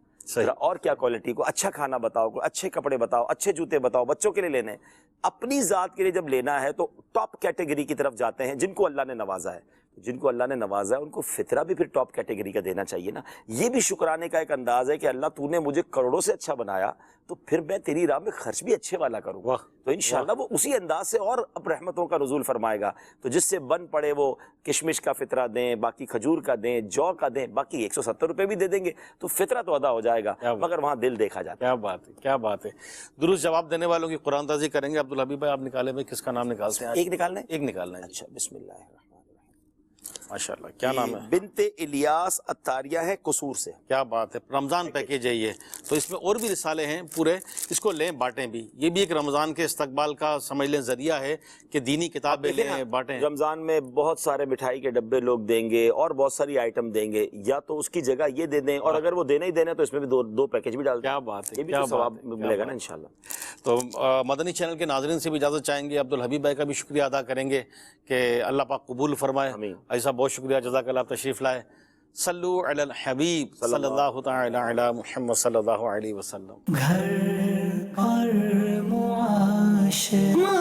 اور کیا کوالٹی کو، اچھا کھانا بتاؤ، اچھے کپڑے بتاؤ، اچھے جوتے بتاؤ، بچوں کے لیے لینے ہیں. اپنی ذات کے لیے جب لینا ہے تو ٹاپ کیٹیگری کی طرف جاتے ہیں جن کو اللہ نے نوازا ہے. جن کو اللہ نے نوازا ہے ان کو فطرہ بھی پھر ٹاپ کیٹیگری کا دینا چاہیے نا. یہ بھی شکرانے کا ایک انداز ہے کہ اللہ تو نے مجھے کروڑوں سے اچھا بنایا تو پھر میں تیری راہ میں خرچ بھی اچھے والا کروں گا. تو انشاءاللہ وہ اسی انداز سے اور اب رحمتوں کا نزول فرمائے گا. تو جس سے بن پڑے وہ کشمش کا فطرہ دیں، باقی کھجور کا دیں، جو کا دیں، باقی 170 روپے بھی دے دیں گے تو فطرہ تو ادا ہو جائے گا، مگر وہاں دل دیکھا جاتا ہے. کیا بات ہے، کیا بات ہے. درست جواب دینے والوں کی قرآن تازی کریں گے. عبدالحبیب بھائی آپ نکالے بھائی، کس کا نام نکالتے ہیں؟ ایک نکالنا ہے، ایک نکالنا ہے. اچھا بسم اللہ الرحمن الرحیم. ماشاءاللہ کیا نام ہے؟ بنت الیاس عطاریہ ہے قصور سے. کیا بات ہے. رمضان پیکیج ہے یہ، تو اس میں اور بھی رسالے ہیں پورے، اس کو لیں بانٹیں بھی. یہ بھی ایک رمضان کے استقبال کا سمجھ لیں ذریعہ ہے کہ دینی کتابیں لیں بانٹیں. رمضان میں بہت سارے مٹھائی کے ڈبے لوگ دیں گے اور بہت ساری آئٹم دیں گے، یا تو اس کی جگہ یہ دے دیں، اور اگر وہ دینا ہی دینا تو اس میں بھی دو پیکیج بھی ڈال دیں. کیا بات ہے. یہ بھی تو ثواب ملے گا نا انشاءاللہ. تو مدنی چینل کے ناظرین سے بھی اجازت چاہیں گے، عبدالحبیب بھائی کا بھی شکریہ ادا کریں گے کہ اللہ پاک قبول فرمائے. ایسا بہت شکریہ، جزاک اللہ، تشریف لائے. صلو علی الحبیب صلی اللہ تعالی علی محمد صلی اللہ علیہ وسلم. گھر اور معاشرہ